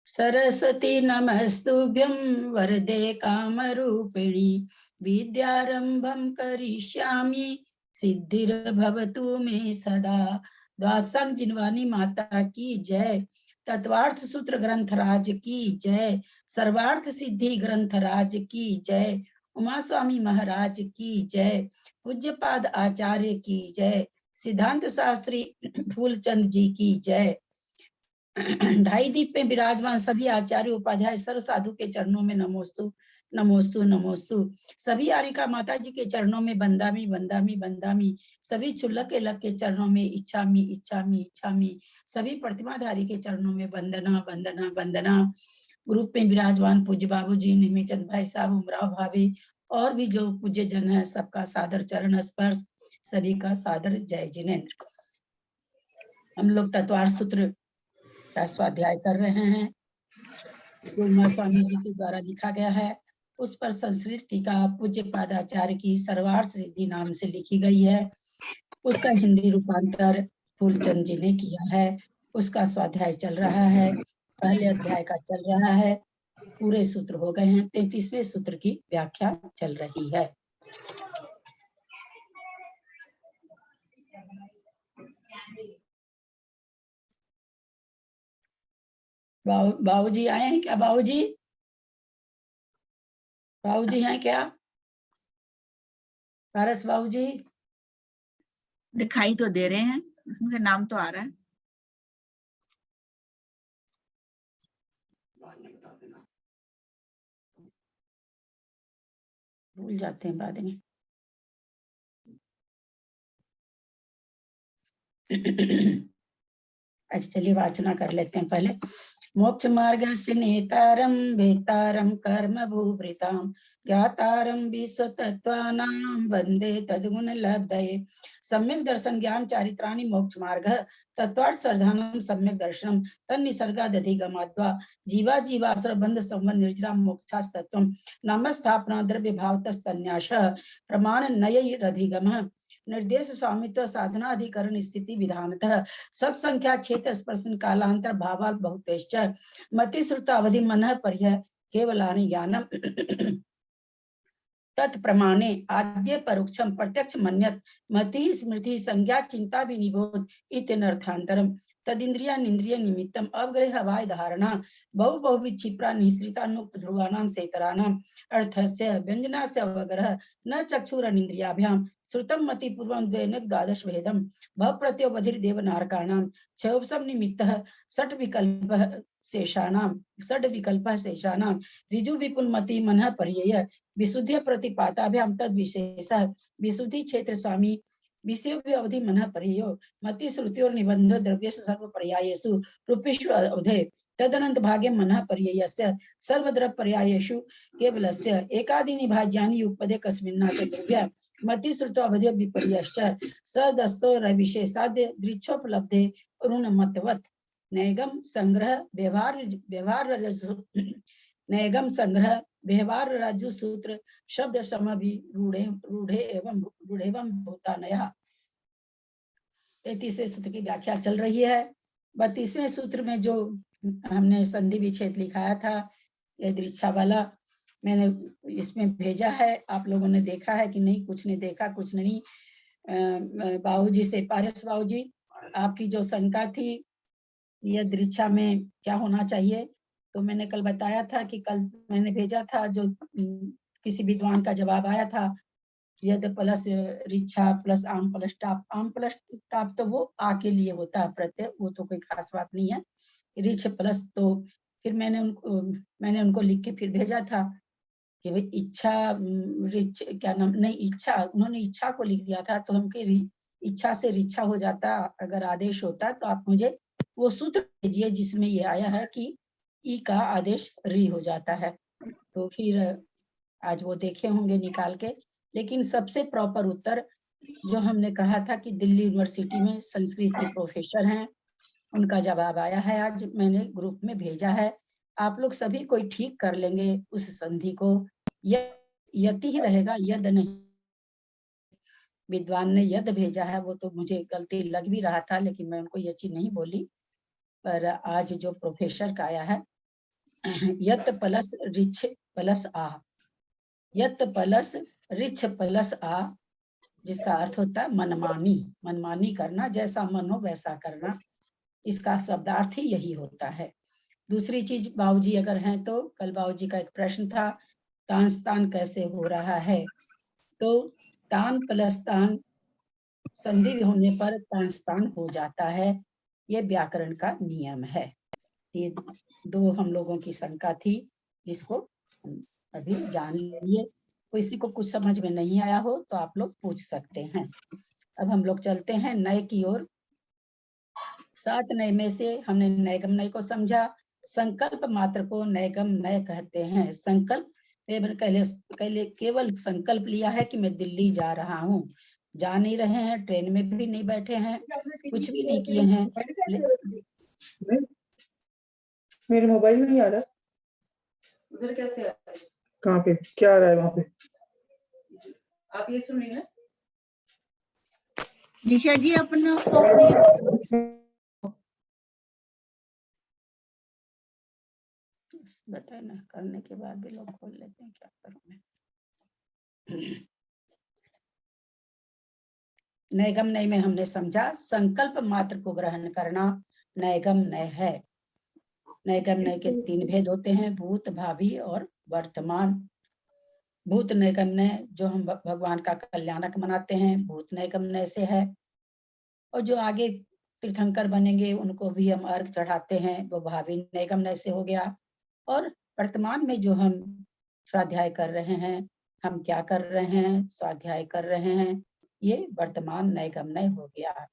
सरस्वती नमस्तुभ्यं वरदे कामरूपिणी विद्यारंभं करिष्यामि सिद्धिर्भवतु मे सदा। द्वादशांग जिनवानी माता की जय। तत्वार्थ सूत्र ग्रंथराज की जय। सर्वार्थ सिद्धि ग्रंथराज की जय। उमा स्वामी महाराज की जय। पूज्यपाद आचार्य की जय। सिद्धांत शास्त्री फूलचंद जी की जय। ढाई दीप में विराजमान सभी आचार्य उपाध्याय सर्व साधु के चरणों में नमोस्तु नमोस्तु नमोस्तु। सभी आरिका माता जी के चरणों में बंदामी बंदामी बंदामी। सभी छुल्लक के लक के चरणों में इच्छामी इच्छामी इच्छामी। सभी प्रतिमाधारी के चरणों में वंदना वंदना वंदना। ग्रुप में विराजमान पूज्य बाबू जी, निमिचंद भाई साहब, उमराव भाभी और भी जो पूज्य जन है, सबका सादर चरण स्पर्श, सभी का सादर जय जिनेन्द्र। हम लोग तत्वार्थ सूत्र का स्वाध्याय कर रहे हैं जो उमा स्वामी जी के द्वारा लिखा गया है। उस पर संस्कृत टीका पूज्य पादाचार्य की सर्वार्थ सिद्धि नाम से लिखी गई है। उसका हिंदी रूपांतर फूलचंद जी ने किया है। उसका स्वाध्याय चल रहा है। पहले अध्याय का चल रहा है। पूरे सूत्र हो गए हैं। 33वें सूत्र की व्याख्या चल रही है। बाबूजी आए हैं क्या? बाबूजी हैं क्या? पारस बाबूजी दिखाई तो दे रहे हैं, उनका नाम तो आ रहा है। भूल जाते हैं बाद में। अच्छा चलिए वाचना कर लेते हैं पहले। मोक्ष मार्गस्य नेतारं वेतारं कर्म भूभृतां ज्ञातारं विश्वतत्त्वानां वन्दे तद्गुण लब्धये। सम्यक् दर्शन ज्ञान चारित्राणि मोक्ष मार्ग तत्वार्थ श्रद्धानं सम्यक् दर्शनं तन्निसर्गादधिगमाद्वा जीवा जीवासुर बंध संबंध निर्जरा मोक्षास्तत्वं नामस्थापना द्रव्य भावतस्तन्यासः प्रमाण नयैरधिगमः। निर्देश स्वामित्व साधनाधिकरण स्थिति विधानतः सत्संख्या क्षेत्र स्पर्शन कालांतर भावाल बहुतेश्च मति श्रुता अवधि मनः पर्य केवलानि ज्ञानम तत्प्रमाणे आद्य परोक्षम प्रत्यक्ष मन्यत मति स्मृति संज्ञा चिंता विनिबोध इत्यनर्थांतरम तदिंद्रिया निंद्रिय निमित्तम अवग्रह हवाय धारणा बहु बहुविध क्षिप्रा निश्रिता नुक्त ध्रुवानां सेतराणां अर्थस्य व्यंजनास्य अवग्रह न चक्षुरनिंद्रियाभ्याम श्रुतम मति पूर्वं द्वेन द्वादश भेदम भव प्रत्योपधिर देवनारकाणां क्षोभसम निमित्तः षट् विकल्पः शेषाणां ऋजु विपुल मति मनः पर्यय विशुद्ध प्रतिपाताभ्याम तद विशेषः विशुद्धि क्षेत्र स्वामी विषय अवधि मनः पर्ययो मति श्रुति और निबंध द्रव्य सर्व पर्यायेषु रूपेषु अवधे तदनंत भागे मनः पर्ययस्य सर्वद्रव्य पर्यायेषु केवलस्य एकादीनि भाज्यानि युगपदे कस्मिन्ना च द्रव्य मति श्रुतो अवधि विपर्यश्च सदस्तो रविशेषाद्य दृच्छोपलब्धे ऋणमतवत् नैगम संग्रह व्यवहार राजु सूत्र शब्द समभि रूढ़े एवं भूतानया। 33वें सूत्र की व्याख्या चल रही है। 32वें सूत्र में जो हमने संधि विच्छेद लिखाया था ये दृच्छा वाला मैंने इसमें भेजा है। आप लोगों ने देखा है कि नहीं? कुछ ने देखा कुछ नहीं। बाबूजी से पारस बाबूजी आपकी जो शंका थी यह दृच्छा में क्या होना चाहिए, तो मैंने कल बताया था कि कल मैंने भेजा था जो किसी विद्वान का जवाब आया था यद प्लस ऋच्छा प्लस आम प्लस टाप तो वो आ के लिए होता है प्रत्यय, वो तो कोई खास बात नहीं है। ऋछ प्लस तो फिर मैंने उनको लिख के फिर भेजा था कि भाई इच्छा ऋच क्या नाम नहीं इच्छा, उन्होंने इच्छा को लिख दिया था तो हमके इच्छा से ऋच्छा हो जाता। अगर आदेश होता तो आप मुझे वो सूत्र भेजिए जिसमें ये आया है कि ई का आदेश री हो जाता है। तो फिर आज वो देखे होंगे निकाल के। लेकिन सबसे प्रॉपर उत्तर जो हमने कहा था कि दिल्ली यूनिवर्सिटी में संस्कृत के प्रोफेसर हैं उनका जवाब आया है, आज मैंने ग्रुप में भेजा है। आप लोग सभी कोई ठीक कर लेंगे उस संधि को। यति ही रहेगा, यद नहीं। विद्वान ने यद भेजा है वो तो मुझे गलती लग भी रहा था, लेकिन मैं उनको ये चीज नहीं बोली। पर आज जो प्रोफेसर का आया है, यत प्लस रिछ प्लस आ, यत प्लस रिछ प्लस आ, जिसका अर्थ होता है मनमानी, मनमानी करना, जैसा मन हो वैसा करना। इसका शब्दार्थ ही यही होता है। दूसरी चीज, बाबूजी अगर हैं तो कल बाबूजी का एक प्रश्न था, तांस तान कैसे हो रहा है, तो तान प्लस तान संधि होने पर तांस तान हो जाता है। ये व्याकरण का नियम है। ये दो हम लोगों की शंका थी, जिसको हम अभी जान लिए। किसी को कुछ समझ में नहीं आया हो तो आप लोग पूछ सकते हैं। अब हम लोग चलते हैं नए की ओर। 7 नए में से हमने नैगम नय को समझा। संकल्प मात्र को नैगम नय कहते हैं। संकल्प पहले केवल संकल्प लिया है कि मैं दिल्ली जा रहा हूँ, जा नहीं रहे हैं, ट्रेन में भी नहीं बैठे हैं, कुछ भी नहीं किए हैं। मेरे मोबाइल में नहीं आ रहा। उधर कैसे आ रहा है? कहाँ पे क्या आ रहा है वहाँ पे? आप ये सुन रही ना? निशा जी अपना बताए ना, करने के बाद भी लोग खोल लेते हैं, क्या करूं मैं। नैगम नय में हमने समझा संकल्प मात्र को ग्रहण करना नैगम नय है। नैगम नय के 3 भेद होते हैं, भूत, भावी और वर्तमान। भूत नैगम नय जो हम भगवान का कल्याणक मनाते हैं, भूत नैगम नय से है। और जो आगे तीर्थंकर बनेंगे उनको भी हम अर्घ चढ़ाते हैं, वो भावी नैगम नय से हो गया। और वर्तमान में जो हम स्वाध्याय कर रहे हैं, हम क्या कर रहे हैं, स्वाध्याय कर रहे हैं, ये वर्तमान नैगम नय हो गया।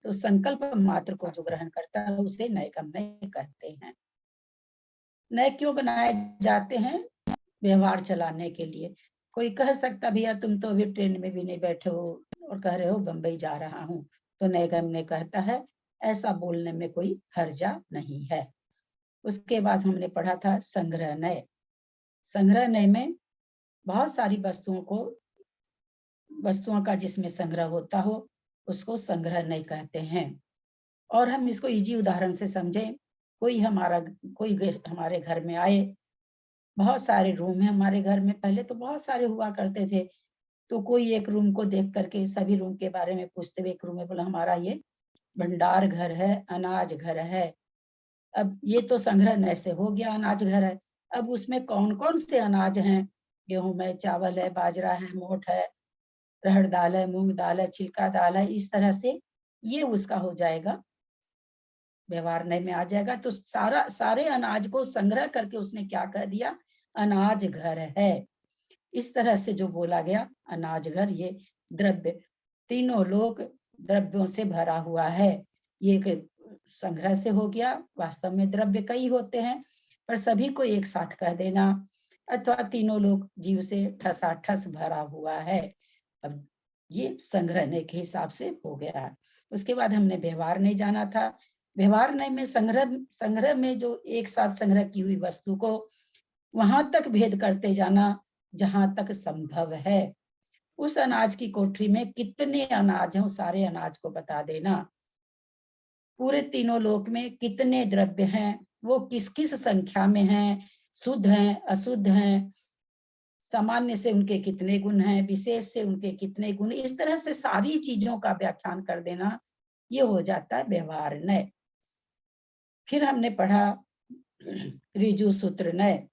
तो संकल्प मात्र को जो ग्रहण करता है उसे नैगम नय कहते हैं। नय क्यों बनाए जाते हैं? व्यवहार चलाने के लिए। कोई कह सकता भैया तुम तो अभी ट्रेन में भी नहीं बैठे हो और कह रहे हो बम्बई जा रहा हूँ, तो नैगम नय कहता है। ऐसा बोलने में कोई हर्जा नहीं है। उसके बाद हमने पढ़ा था संग्रह नय। संग्रह नय में बहुत सारी वस्तुओं का जिसमें संग्रह होता हो उसको संग्रह नय कहते हैं। और हम इसको इजी उदाहरण से समझें। कोई हमारे घर में आए, बहुत सारे रूम है हमारे घर में, पहले तो बहुत सारे हुआ करते थे, तो कोई एक रूम को देख करके सभी रूम के बारे में पूछते हुए एक रूम में बोला हमारा ये भंडार घर है, अनाज घर है। अब ये तो संग्रह नय से हो गया, अनाज घर है। अब उसमें कौन कौन से अनाज हैं? गेहूं है, चावल है, बाजरा है, मोठ है, रहड़ दाल है, मूंग दाल है, छिलका दाल है, इस तरह से ये उसका हो जाएगा, व्यवहार नय में आ जाएगा। तो सारे अनाज को संग्रह करके उसने क्या कह दिया? अनाज घर है। इस तरह से जो बोला गया अनाज घर, ये द्रव्य, तीनों लोक द्रव्यों से भरा हुआ है। ये एक संग्रह से हो गया। वास्तव में द्रव्य कई होते हैं, पर सभी को एक साथ कह देना, अथवा तीनों लोग जीव से ठसाठस भरा हुआ है। अब ये संग्रहने के हिसाब से हो गया। उसके बाद हमने व्यवहार नहीं जाना था। व्यवहार नहीं में संग्रह में जो एक साथ संग्रह की हुई वस्तु को वहां तक भेद करते जाना जहां तक संभव है। उस अनाज की कोठरी में कितने अनाज हैं, उस सारे अनाज को बता देना। पूरे तीनों लोक में कितने द्रव्य हैं, वो किस किस संख्या में हैं, शुद्ध हैं, अशुद्ध हैं, सामान्य से उनके कितने गुण हैं, विशेष से उनके कितने गुण, इस तरह से सारी चीजों का व्याख्यान कर देना, ये हो जाता है व्यवहार नय। फिर हमने पढ़ा ऋजु सूत्र नय।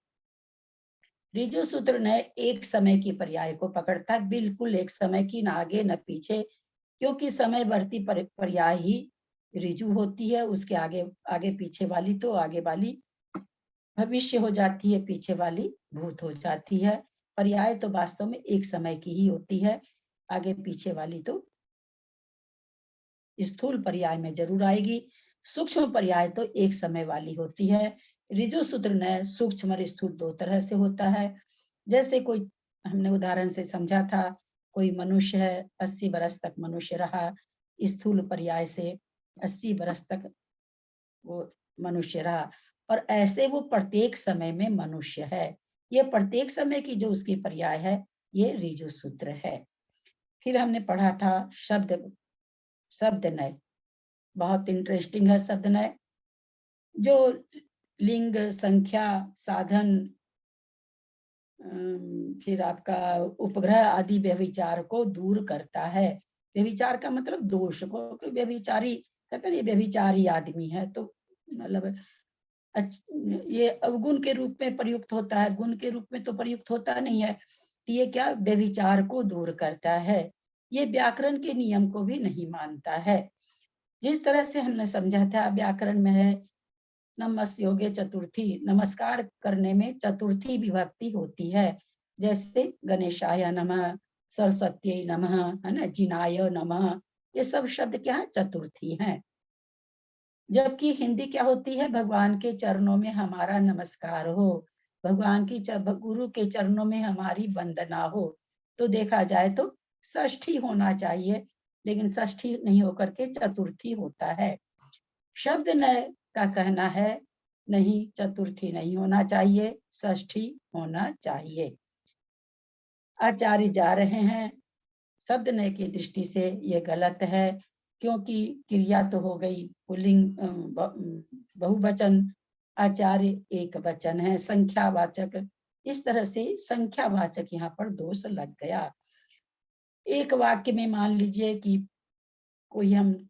ऋजु सूत्र नय एक समय की पर्याय को पकड़ता है, बिल्कुल एक समय की, न आगे न पीछे, क्योंकि समय बढ़ती पर्याय ही ऋजु होती है। उसके आगे आगे पीछे वाली तो आगे वाली भविष्य हो जाती है, पीछे वाली भूत हो जाती है। पर्याय तो वास्तव में एक समय की ही होती है, आगे पीछे वाली तो स्थूल पर्याय में जरूर आएगी, सूक्ष्म पर्याय तो एक समय वाली होती है। ऋजु सूत्र नय सूक्ष्म और स्थूल दो तरह से होता है। जैसे कोई, हमने उदाहरण से समझा था, कोई मनुष्य है, 80 बरस तक मनुष्य रहा, स्थूल पर्याय से 80 बरस तक वो मनुष्य रहा, और ऐसे वो प्रत्येक समय में मनुष्य है। ये प्रत्येक समय की जो उसकी पर्याय है, ये ऋजु सूत्र है। फिर हमने पढ़ा था शब्द नय। बहुत इंटरेस्टिंग है शब्द नय, जो लिंग, संख्या, साधन, फिर आपका उपग्रह आदि व्यभिचार को दूर करता है। व्यभिचार का मतलब दोष को, व्यभिचारी कहते हैं ये व्यभिचारी आदमी है, तो मतलब ये अवगुण के रूप में प्रयुक्त होता है, गुण के रूप में तो प्रयुक्त होता नहीं है। तो ये क्या व्यभिचार को दूर करता है। ये व्याकरण के नियम को भी नहीं मानता है। जिस तरह से हमने समझा था व्याकरण में है नमस्योगे चतुर्थी, नमस्कार करने में चतुर्थी विभक्ति होती है। जैसे गणेशाय नमः, सरस्वती नमः, है ना, जिनाय नमः, ये सब शब्द क्या है, चतुर्थी हैं। जबकि हिंदी क्या होती है, भगवान के चरणों में हमारा नमस्कार हो, भगवान की गुरु के चरणों में हमारी वंदना हो। तो देखा जाए तो षष्ठी होना चाहिए, लेकिन षष्ठी नहीं होकर के चतुर्थी होता है। शब्द नय का कहना है नहीं, चतुर्थी नहीं होना चाहिए, षष्ठी होना चाहिए। आचार्य जा रहे हैं, शब्द नय की दृष्टि से ये गलत है, क्योंकि क्रिया तो हो गई पुल्लिंग, बहुवचन, आचार्य एक वचन है, संख्यावाचक। इस तरह से संख्यावाचक यहाँ पर दोष लग गया। एक वाक्य में मान लीजिए कि कोई हम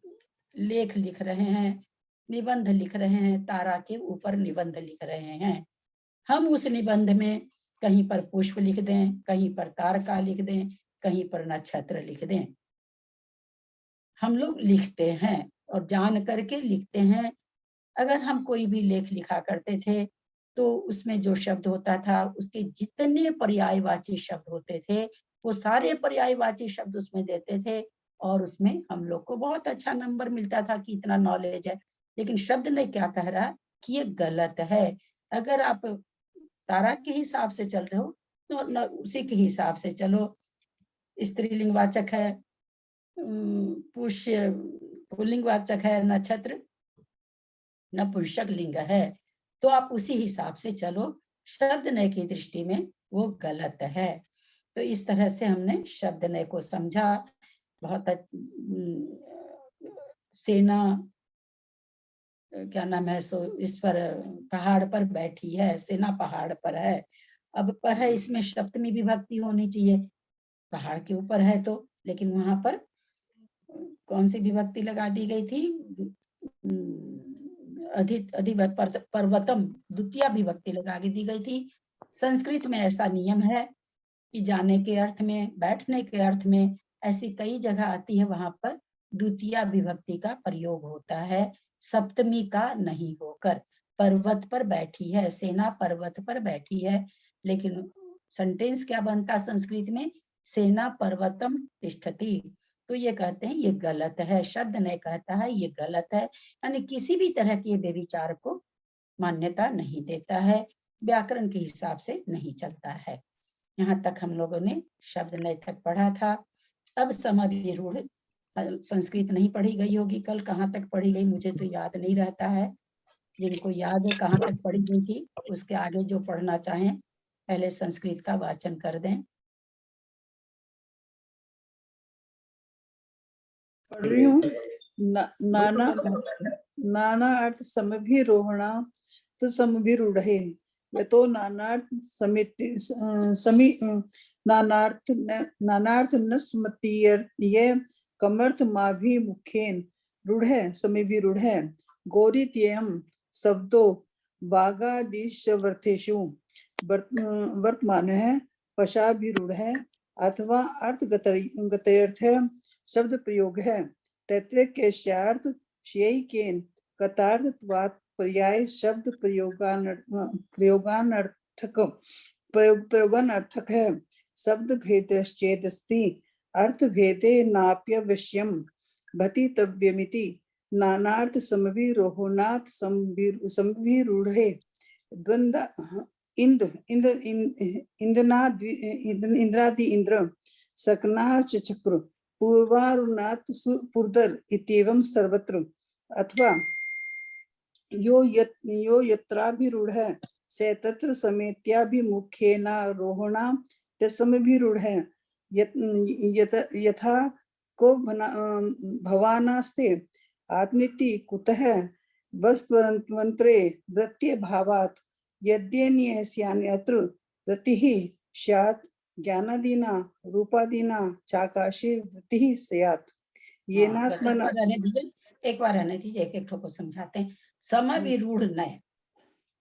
लेख लिख रहे हैं, निबंध लिख रहे हैं, तारा के ऊपर निबंध लिख रहे हैं। हम उस निबंध में कहीं पर पुष्प लिख दें, कहीं पर तारका लिख दें, कहीं पर नक्षत्र लिख दें। हम लोग लिखते हैं और जान करके लिखते हैं। अगर हम कोई भी लेख लिखा करते थे तो उसमें जो शब्द होता था, उसके जितने पर्यायवाची शब्द होते थे, वो सारे पर्यायवाची शब्द उसमें देते थे और उसमें हम लोग को बहुत अच्छा नंबर मिलता था कि इतना नॉलेज है। लेकिन शब्द ने क्या कह रहा कि ये गलत है। अगर आप तारा के हिसाब से चल रहे हो तो उसी के हिसाब से चलो। स्त्रीलिंगवाचक है, पुष्य पुल्लिंगवाचक है, नक्षत्र नपुंसक लिंग है, तो आप उसी हिसाब से चलो। शब्द नय की दृष्टि में वो गलत है। तो इस तरह से हमने शब्द नय को समझा। बहुत सेना क्या नाम है सो इस पर पहाड़ पर बैठी है, सेना पहाड़ पर है। अब पर है, इसमें सप्तमी विभक्ति होनी चाहिए, पहाड़ के ऊपर है तो, लेकिन वहां पर कौन सी विभक्ति लगा दी गई थी, पर्वतम, द्वितीय विभक्ति लगा दी गई थी। संस्कृत में ऐसा नियम है कि जाने के अर्थ में, बैठने के अर्थ में, ऐसी कई जगह आती है, वहां पर द्वितीय विभक्ति का प्रयोग होता है, सप्तमी का नहीं होकर। पर्वत पर बैठी है, सेना पर्वत पर बैठी है, लेकिन सेंटेंस क्या बनता संस्कृत में, सेना पर्वतम तिष्ठति। तो ये कहते हैं ये गलत है, शब्द ने कहता है ये गलत है, यानी किसी भी तरह के व्यभिचार को मान्यता नहीं देता है, व्याकरण के हिसाब से नहीं चलता है। यहाँ तक हम लोगों ने शब्द नय तक पढ़ा था। अब समभिरूढ़, संस्कृत नहीं पढ़ी गई होगी, कल कहाँ तक पढ़ी गई मुझे तो याद नहीं रहता है। जिनको याद है कहाँ तक पढ़ी गई थी, उसके आगे जो पढ़ना चाहें पहले संस्कृत का वाचन कर दें। पढ़ रही हूँ। नाना अर्थ समभिरोहणा तो समभिरूढ़े, यतो नानार्थ समिति समी नानार्थ न स्मतीय कमर्थ माभिमुखेन रूढ़े समिभिरूढ़े गौरीत्ययम् शब्दो वागादिशवर्थेषु वर्तमान है पशाभिरूढ़ है अथवा अर्थगतयर्थ शब्द प्रयोग है। तैत्तिरीयस्यार्थ श्यैकेन कतार्थत्वात् पर्याय शब्द प्रयोगानर्थक है। शब्द भेदश्चेदस्ति अर्थ भेदे नाप्यवश्यम भतितव्यमिति नानार्थ समभिरोहणात् समभिरूढ़े द्वंद्व इंद्रादि इंद्र सकना चक्र पूर्वारुणात् पुरदर इत्येवं सर्वत्र अथवा यो यत्राभिरूढ़ से तत्र समेत्याभिमुखेनारोहणा तस्समभिरूढ़ यथा को भवानास्ते आत्मीति कुतः वस्त्वन्तरे वृत्ति भावात् यद्यन्यस्यानि अत्र वृत्तिः स्यात् ज्ञानादीना रूपादीना चाकाशे वृत्तिः स्यात् बस एक बार रहने दीजिए, एक एक को समझाते हैं। समविरूढ़ नय,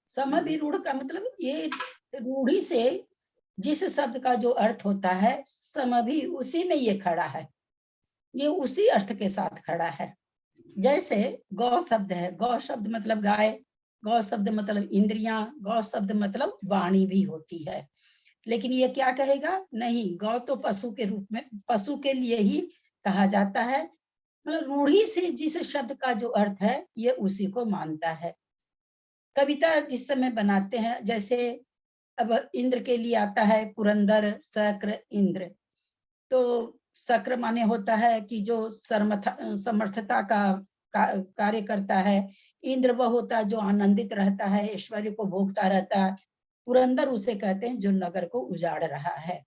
समविरूढ़ का मतलब ये रूढ़ी से जिस शब्द का जो अर्थ होता है समभि उसी में ये खड़ा है, ये उसी अर्थ के साथ खड़ा है। जैसे गौ शब्द है, गौ शब्द मतलब गाय, गौ शब्द मतलब इंद्रियां, गौ शब्द मतलब वाणी भी होती है। लेकिन ये क्या कहेगा, नहीं गौ तो पशु के रूप में, पशु के लिए ही कहा जाता है। मतलब रूढ़ी से जिस शब्द का जो अर्थ है ये उसी को मानता है। कविता जिस समय बनाते हैं, जैसे अब इंद्र के लिए आता है पुरंदर शक्र इंद्र, तो शक्र माने होता है कि जो समर्थता का कार्य करता है। इंद्र वह होता है जो आनंदित रहता है, ऐश्वर्य को भोगता रहता है। पुरंदर उसे कहते हैं जो नगर को उजाड़ रहा है।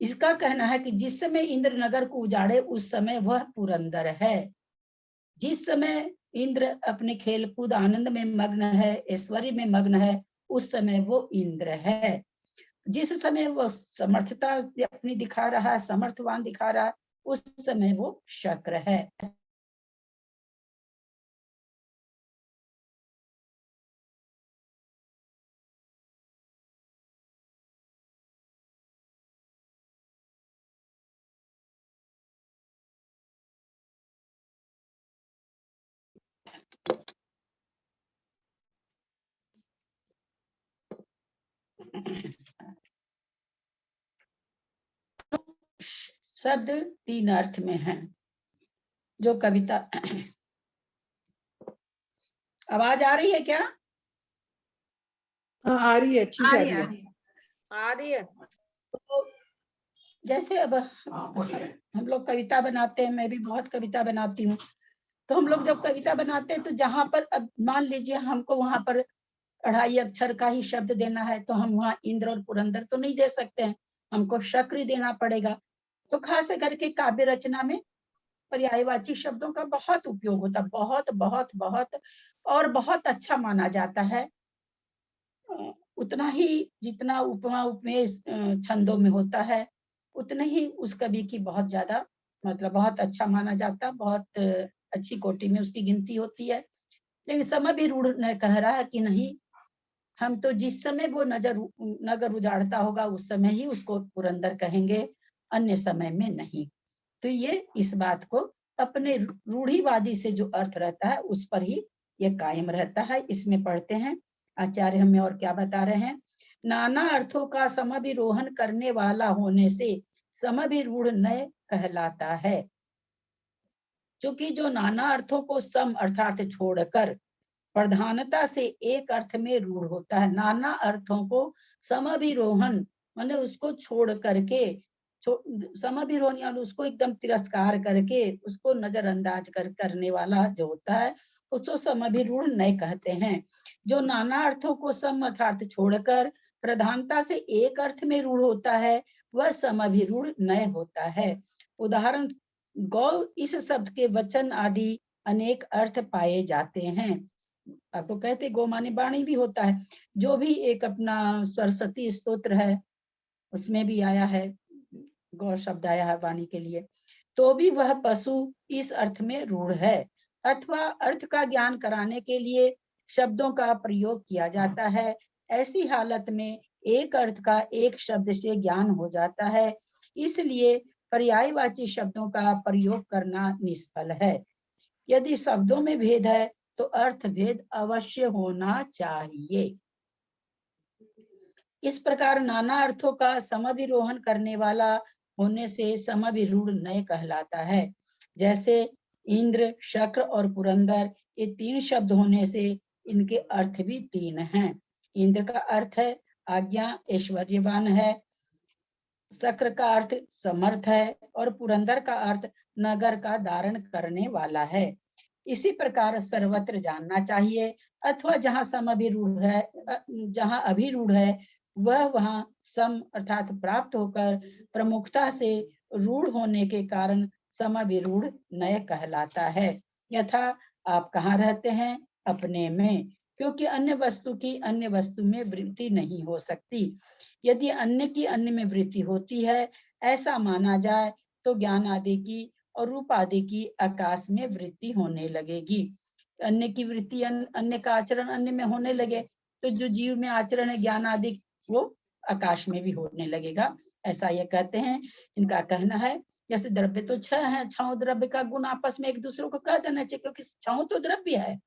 इसका कहना है कि जिस समय इंद्र नगर को उजाड़े उस समय वह पुरंदर है। जिस समय इंद्र अपने खेल कूद आनंद में मग्न है, ऐश्वर्य में मग्न है, उस समय वो इंद्र है। जिस समय वो समर्थता अपनी दिखा रहा है, समर्थवान दिखा रहा है, उस समय वो शक्र है। शब्द तीन अर्थ में है जो कविता। आवाज आ रही है क्या? आ रही है, अच्छी से आ रही है। तो जैसे अब हम लोग कविता बनाते हैं, मैं भी बहुत कविता बनाती हूँ। तो हम लोग जब कविता बनाते हैं तो जहां पर, अब मान लीजिए हमको वहां पर 2.5 अक्षर का ही शब्द देना है, तो हम वहाँ इंद्र और पुरंदर तो नहीं दे सकते हैं, हमको शक्र देना पड़ेगा। तो खास करके काव्य रचना में पर्यायवाची शब्दों का बहुत उपयोग होता है, बहुत बहुत बहुत, और बहुत अच्छा माना जाता है। उतना ही जितना उपमा उपमेय छंदों में होता है, उतने ही उस कवि की बहुत ज्यादा, मतलब बहुत अच्छा माना जाता है, बहुत अच्छी कोटि में उसकी गिनती होती है। लेकिन समय भी रूढ़ ने कह रहा है कि नहीं, हम तो जिस समय वो नगर उजाड़ता होगा उस समय ही उसको पुरंदर कहेंगे, अन्य समय में नहीं। तो ये इस बात को अपने रूढ़िवादी से जो अर्थ रहता है उस पर ही ये कायम रहता है। इसमें पढ़ते हैं आचार्य हमें और क्या बता रहे हैं। नाना अर्थों का समभिरोहन करने वाला होने से समभिरूढ़ नय कहलाता है। क्योंकि जो नाना अर्थों को सम अर्थात छोड़कर प्रधानता से एक अर्थ में रूढ़ होता है, नाना अर्थों को समभिरोहन मतलब उसको छोड़ करके, समभिरोहन यानी उसको एकदम तिरस्कार करके, उसको नजरअंदाज करने वाला जो होता है उसको समभिरूढ़ नय कहते हैं। जो नाना अर्थों को सम अर्थात छोड़कर प्रधानता से एक अर्थ में रूढ़ होता है वह समभिरूढ़ नय होता है। उदाहरण, गौ इस शब्द के वचन आदि अनेक अर्थ पाए जाते हैं। आपको कहते गो माने वाणी भी होता है, जो भी एक अपना सरस्वती स्तोत्र है उसमें भी आया है, गौ शब्द आया है वाणी के लिए। तो भी वह पशु इस अर्थ में रूढ़ है, अथवा अर्थ का ज्ञान कराने के लिए शब्दों का प्रयोग किया जाता है। ऐसी हालत में एक अर्थ का एक शब्द से ज्ञान हो जाता है, इसलिए पर्यायवाची शब्दों का प्रयोग करना निष्फल है। यदि शब्दों में भेद है तो अर्थ भेद अवश्य होना चाहिए। इस प्रकार नाना अर्थों का समभिरोहन करने वाला होने से समभिरूढ़ नय कहलाता है। जैसे इंद्र, शक्र और पुरंदर, ये तीन शब्द होने से इनके अर्थ भी तीन हैं। इंद्र का अर्थ है आज्ञा, ऐश्वर्यवान है। शक्र का अर्थ समर्थ है और पुरंदर का अर्थ नगर का धारण करने वाला है। इसी प्रकार सर्वत्र जानना चाहिए, अथवा जहाँ समभिरूढ़ है, जहाँ अभिरूढ़ है वह वहां सम अर्थात प्राप्त होकर प्रमुखता से रूढ़ होने के कारण समविरूढ़ नय कहलाता है। यथा आप कहाँ रहते हैं? अपने में, क्योंकि अन्य वस्तु की अन्य वस्तु में वृत्ति नहीं हो सकती। यदि अन्य की अन्य में वृत्ति होती है ऐसा माना जाए तो ज्ञान आदि की और रूप आदि की आकाश में वृत्ति होने लगेगी। अन्य की वृत्ति अन्य का आचरण अन्य में होने लगे तो जो जीव में आचरण है ज्ञान आदि वो आकाश में भी होने लगेगा, ऐसा ये कहते हैं। इनका कहना है जैसे द्रव्य तो छह है, छह द्रव्य का गुण आपस में एक दूसरे को कह देना चाहिए, क्योंकि छह तो द्रव्य है,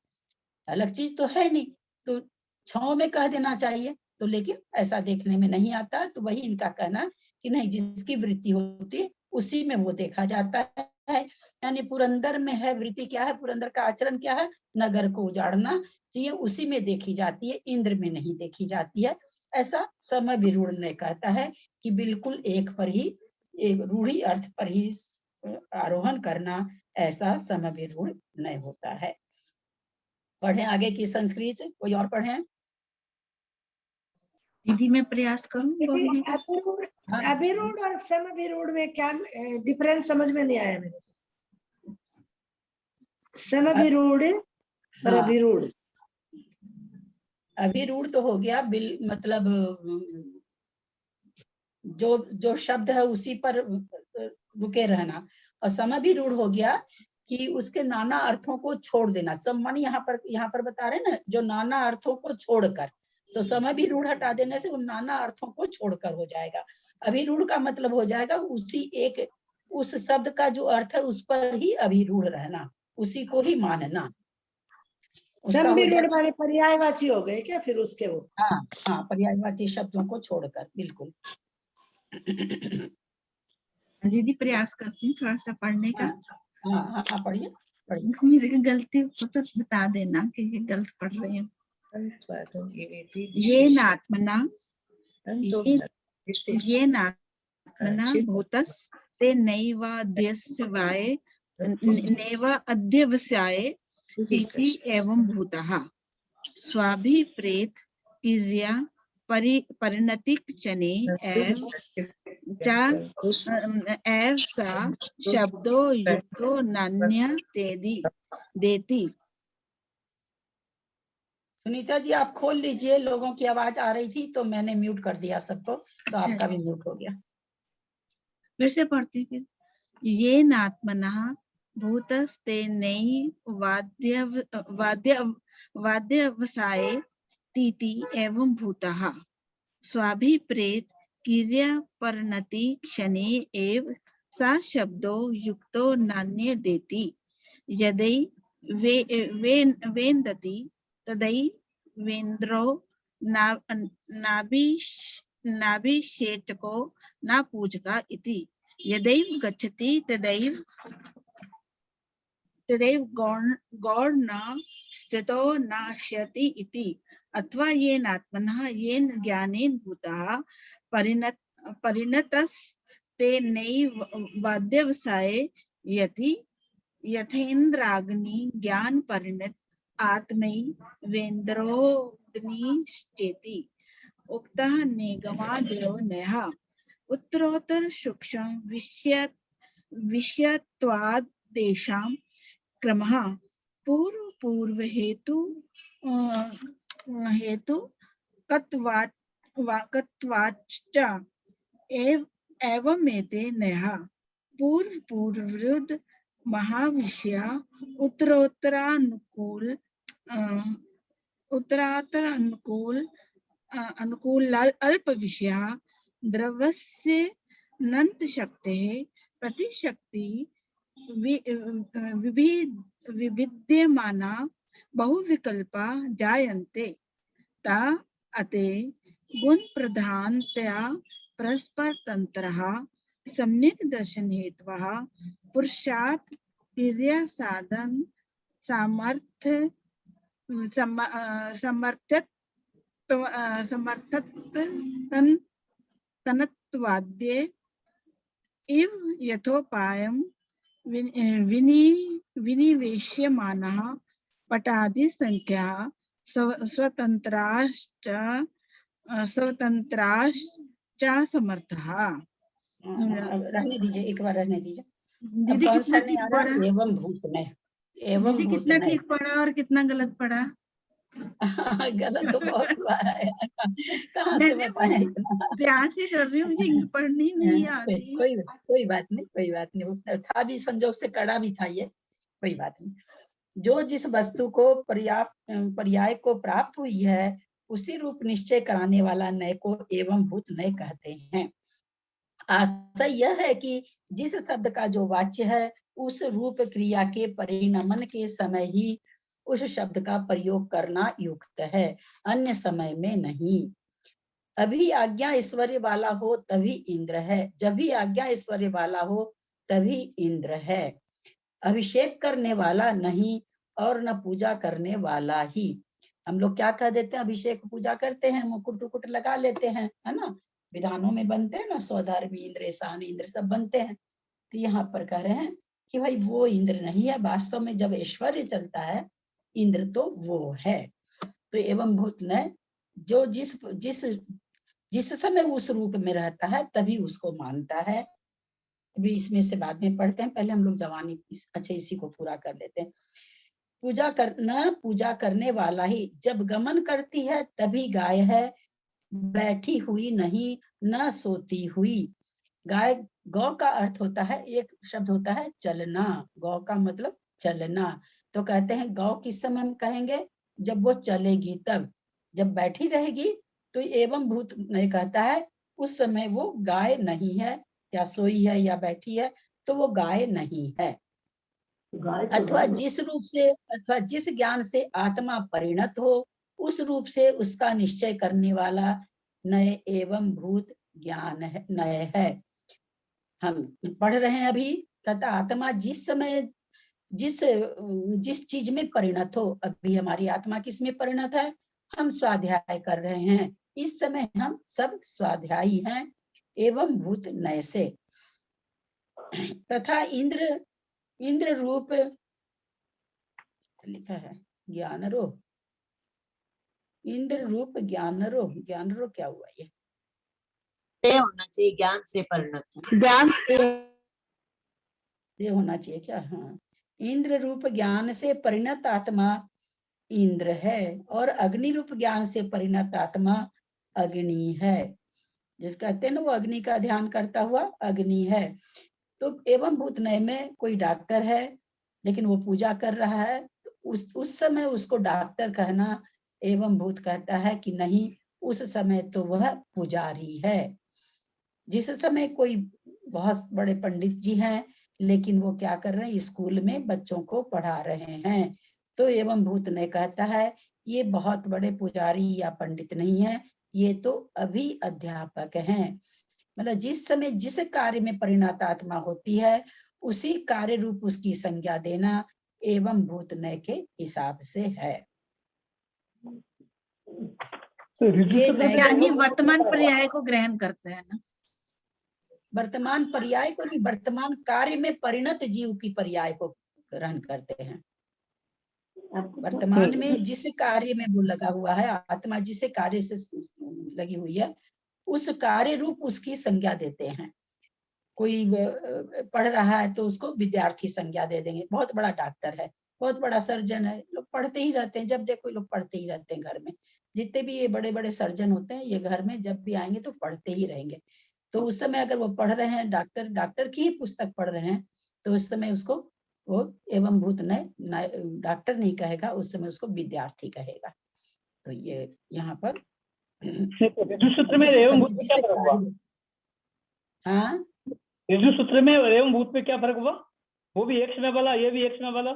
अलग चीज तो है नहीं, तो छह में कह देना चाहिए। तो लेकिन ऐसा देखने में नहीं आता, तो वही इनका कहना कि नहीं, जिसकी वृत्ति होती है उसी में वो देखा जाता है। यानी पुरंदर में है वृत्ति, क्या है पुरंदर का आचरण, क्या है नगर को उजाड़ना, तो ये उसी में देखी जाती है, इंद्र में नहीं देखी जाती है। ऐसा समय विरूढ़ ने कहता है कि बिल्कुल एक पर ही, एक रूढ़ी अर्थ पर ही आरोहण करना, ऐसा समय विरूढ़ नहीं होता है। पढ़े आगे की संस्कृत, कोई और पढ़े? दीदी मैं प्रयास करूं बोलने का। हाँ। अभिरूढ़ और समविरूढ़ में क्या डिफरेंस समझ में नहीं आया मेरे को। समविरूढ़ और हाँ। अभिरूढ़। अभिरूढ़ तो हो गया मतलब जो जो शब्द है उसी पर रुके रहना, और समय भी रूढ़ हो गया कि उसके नाना अर्थों को छोड़ देना। सम्मान यहाँ पर बता रहे ना, जो नाना अर्थों को छोड़कर, तो समय भी रूढ़ हटा देने से उन नाना अर्थों को छोड़कर हो जाएगा। अभिरूढ़ का मतलब हो जाएगा उसी एक, उस शब्द का जो अर्थ है उस पर ही अभिरूढ़ रहना, उसी को ही मानना। उसका हो समविरूढ़ जाएगा, माने पर्यायवाची हो गए क्या फिर उसके वो? हाँ हाँ, पर्यायवाची शब्दों को छोड़कर, बिल्कुल। दीदी प्रयास करती हूँ थोड़ा सा पढ़ने का। हाँ हाँ हाँ, पढ़िए पढ़िए। मेरे को गलती हो तो बता देना कि ये गलत पढ़ रही हूँ। ये नात्मना ये नात्मना भूतस ते नैवाद्यस्वाय नैवाद्यवसाय इति एवं भूतः स्वाभिप्रेत क्रिया परिणति क्षणे एव सा शब्दो युक्तो नान्य देती। सुनीता जी आप खोल लीजिए, लोगों की आवाज आ रही थी तो मैंने म्यूट कर दिया सबको, तो आपका भी म्यूट हो गया। फिर से पढ़ती फिर। ये नात्मना भूतस्ते नई वाद्यवसाय तीति एवं भूतः स्वाभिप्रेत क्रिया परिणति क्षणे एव सा शब्दो युक्तो नान्य देति। यदै वेन्दति तदै वेन्द्रो नाभिषेचको न पूजका इति। यदैव गच्छति तदैव गौर न स्थितो नाश्यति इति। अथवा येन आत्मनः येन ज्ञानेन भूतः परिणतस्ते नैव वाद्यवसाये यति यथेन्द्राग्नि ज्ञान परिणत आत्मै वेन्द्रोऽग्निश्चेति। उक्तः निगमादयो नयः उत्तरोत्तर सूक्ष्म विषयत्वादेशां क्रमः पूर्व हेतु कत्वाच्च एवमेते नयः पूर्वविरुद्ध महाविषया अनुकूल अल्प विषया द्रव्यस्य नंत शक्तेः प्रतिशक्ति विभिद्यमाना बहुविकल्पा जायन्ते ता अते गुण प्रधानतया परस्पर तंत्रः सम्यक् दर्शन हेतवः पुरुषार्थ क्रिया साधन समर्थत्वाद्ये इव यथोपायं विनिवेश्यमानः पटादि संख्या स्वतंत्राश्च स्वतंत्राश्च समर्थः। अब रहने दीजिए, एक बार रहने दीजिए। अब दीदी कौन कितना सा नहीं ठीक आ रहा? पढ़ा? एवं भूत नय, एवं दीदी भूत कितना नय। ठीक पढ़ा और कितना गलत पढ़ा? गलत तो बहुत हुआ है, कहाँ से मैंने बताएं इतना। प्रयास ही कर रही हूँ, मुझे पढ़नी नहीं आती। कोई बात नहीं, कोई बात नहीं, वो था भी संजोग से, कड़ा भी था ये, कोई बात नहीं। जो जिस वस्तु को पर्याय को प्राप्त हुई है, उसी रूप निश्चय कराने वाला नय को एवं भूत नय कहते हैं। आशय यह है कि जिस शब्द का जो वाच्य है, उस रूप क्रिया के परिणमन के समय ही उस शब्द का प्रयोग करना युक्त है, अन्य समय में नहीं। अभी आज्ञा ऐश्वर्य वाला हो तभी इंद्र है, जब भी आज्ञा ऐश्वर्य वाला हो तभी इंद्र है। अभिषेक करने वाला नहीं और न पूजा करने वाला ही। हम लोग क्या कह देते हैं, अभिषेक पूजा करते हैं, मुकुट उकुट लगा लेते हैं, है ना, विधानों में बनते हैं ना, स्वधर्मी इंद्र, ईशान इंद्र सब बनते हैं। तो यहाँ पर कह रहे हैं कि भाई वो इंद्र नहीं है, वास्तव में जब ऐश्वर्य चलता है, इंद्र तो वो है। तो एवं भूत न, जो जिस जिस जिस समय उस रूप में रहता है तभी उसको मानता है। अभी इसमें से बाद में पढ़ते हैं, पहले हम लोग जवानी अच्छा इसी को पूरा कर लेते हैं। पूजा करने वाला ही जब गमन करती है तभी गाय है, बैठी हुई नहीं न सोती हुई। गाय, गौ का अर्थ होता है, एक शब्द होता है चलना, गौ का मतलब चलना। तो कहते हैं गौ किस समय हम कहेंगे, जब वो चलेगी तब, जब बैठी रहेगी तो एवं भूत नहीं कहता है, उस समय वो गाय नहीं है, या सोई है या बैठी है, तो वो गाय नहीं है। अथवा जिस रूप से, अथवा जिस ज्ञान से आत्मा परिणत हो, उस रूप से उसका निश्चय करने वाला नय एवं भूत ज्ञान है, नय है। हम पढ़ रहे हैं अभी, कहता आत्मा जिस समय जिस जिस चीज में परिणत हो, अभी हमारी आत्मा किस में परिणत है, हम स्वाध्याय कर रहे हैं, इस समय हम सब स्वाध्यायी हैं एवं भूत नय से। तथा इंद्र रूप लिखा है ज्ञानरो, इंद्र रूप ज्ञानरो, ज्ञानरो क्या हुआ ये, होना चाहिए, ज्ञान से परिणत, ज्ञान ये होना चाहिए क्या? हाँ, इंद्र रूप ज्ञान से परिणत आत्मा इंद्र है, और अग्नि रूप ज्ञान से परिणत आत्मा अग्नि है। जिस कहते हैं ना वो अग्नि का ध्यान करता हुआ अग्नि है। तो एवं भूत नय में कोई डॉक्टर है लेकिन वो पूजा कर रहा है, तो उस समय उसको डॉक्टर कहना, एवं भूत कहता है कि नहीं, उस समय तो वह पुजारी है। जिस समय कोई बहुत बड़े पंडित जी हैं लेकिन वो क्या कर रहे हैं, स्कूल में बच्चों को पढ़ा रहे हैं, तो एवं भूत ने कहता है ये बहुत बड़े पुजारी या पंडित नहीं है, ये तो अभी अध्यापक हैं। मतलब जिस समय जिस कार्य में परिणत आत्मा होती है, उसी कार्य रूप उसकी संज्ञा देना एवं भूत नय के हिसाब से है। यानी वर्तमान पर्याय को ग्रहण करते हैं ना, वर्तमान पर्याय को नहीं, वर्तमान कार्य में परिणत जीव की पर्याय को ग्रहण करते हैं। वर्तमान में जिस कार्य में वो लगा हुआ है, आत्मा जिस कार्य से लगी हुई है, उस कार्य रूप उसकी संज्ञा देते हैं। कोई पढ़ रहा है तो उसको विद्यार्थी संज्ञा दे देंगे। बहुत बड़ा डॉक्टर है, बहुत बड़ा सर्जन है, लोग पढ़ते ही रहते हैं, जब देखो लोग पढ़ते ही रहते हैं घर में। जितने भी ये बड़े बड़े सर्जन होते हैं, ये घर में जब भी आएंगे तो पढ़ते ही रहेंगे। तो उस समय अगर वो पढ़ रहे हैं, डॉक्टर की ही पुस्तक पढ़ रहे हैं, तो उस समय उसको वो एवं भूत नय डॉक्टर नहीं कहेगा, उस समय उसको विद्यार्थी कहेगा। तो ये यहाँ पर ऋजु सूत्र में एवं भूत में क्या फर्क हुआ? हाँ, ऋजु सूत्र में एवं भूत में क्या फर्क हुआ? वो भी एक समय वाला, ये भी एक समय वाला।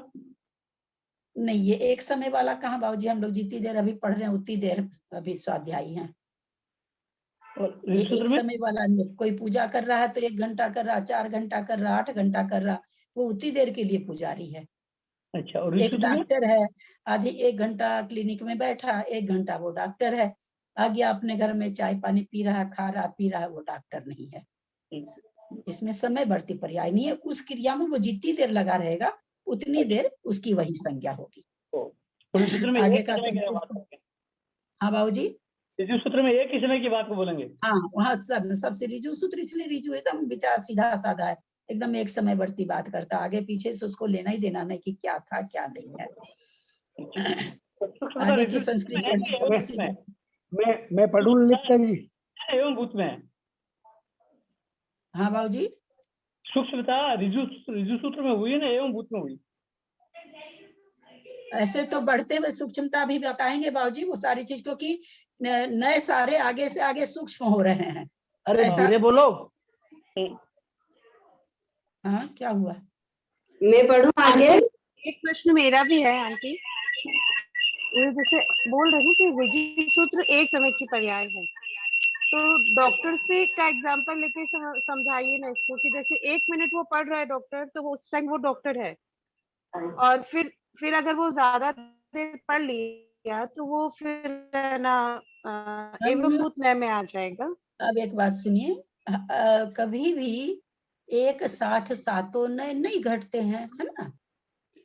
नहीं, ये एक समय वाला कहाँ बाबूजी, हम लोग जितनी देर अभी पढ़ रहे हैं उतनी देर अभी स्वाध्यायी हैं। ये एक समय वाला नहीं, कोई पूजा कर रहा है तो 1 घंटा कर रहा, 4 घंटा कर रहा, 8 घंटा कर रहा, वो उतनी देर के लिए पुजारी है। अच्छा, और एक डॉक्टर है, आधे 1 घंटा क्लिनिक में बैठा, 1 घंटा वो डॉक्टर है, आ गया अपने घर में चाय पानी पी रहा, खा रहा पी रहा, वो डॉक्टर नहीं है। इसमें समय बढ़ती पर्याय नहीं है, उस क्रिया में वो जितनी देर लगा रहेगा उतनी देर उसकी वही संज्ञा होगी। आगे का संस्कृत। हाँ बाबूजी, ऋजु सूत्र में एक ही समय की बात को बोलेंगे। हाँ, वहाँ सबसे ऋजु सूत्र, इसलिए ऋजु एकदम विचार सीधा साधा है, एकदम एक समय बढ़ती बात करता, आगे पीछे से उसको लेना ही देना नहीं कि क्या था क्या नहीं है। सूक्ष्मता आगे ऋजु की सूत्र में संस्कृत है कि एवं थोड़ी सूत्र सी में है? मैं पढ़ूं लिखता जी? एवं भूत में है। हाँ बाबूजी, सूक्ष्मता ऋजु सूत्र में हुई है ना एवं भूत में हुई? ऐसे तो बढ़ते हुए सूक्ष्मता भी बताएंगे बाबूजी, वो सारी चीज, क्योंकि नए सारे आगे से आगे सूक्ष्म हो रहे हैं। अरे ऐसा- धीरे बोलो। हाँ, क्या हुआ? मैं पढ़ूं आगे? एक प्रश्न मेरा भी है आंटी। ये जैसे बोल रही कि विजय सूत्र एक समय की पर्याय है, तो डॉक्टर से का एग्जांपल लेके समझाइए ना इसको, कि जैसे 1 मिनट वो पढ़ रहा है डॉक्टर, तो वो उस टाइम वो डॉक्टर है, और फिर अगर वो ज्यादा देर पढ़ लिया तो वो फिर ना एवं भूत नय में आ जाएगा। अब एक बात सुनिए, कभी भी एक साथ सातों नए नहीं घटते हैं, है ना।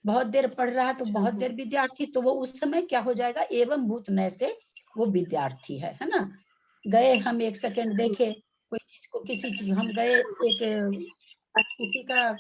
बहुत देर पढ़ रहा है तो बहुत देर विद्यार्थी, तो वो उस समय क्या हो जाएगा, एवं भूत नय से वो विद्यार्थी है ना। गए हम 1 सेकंड देखे कोई चीज को, किसी चीज हम गए, एक किसी का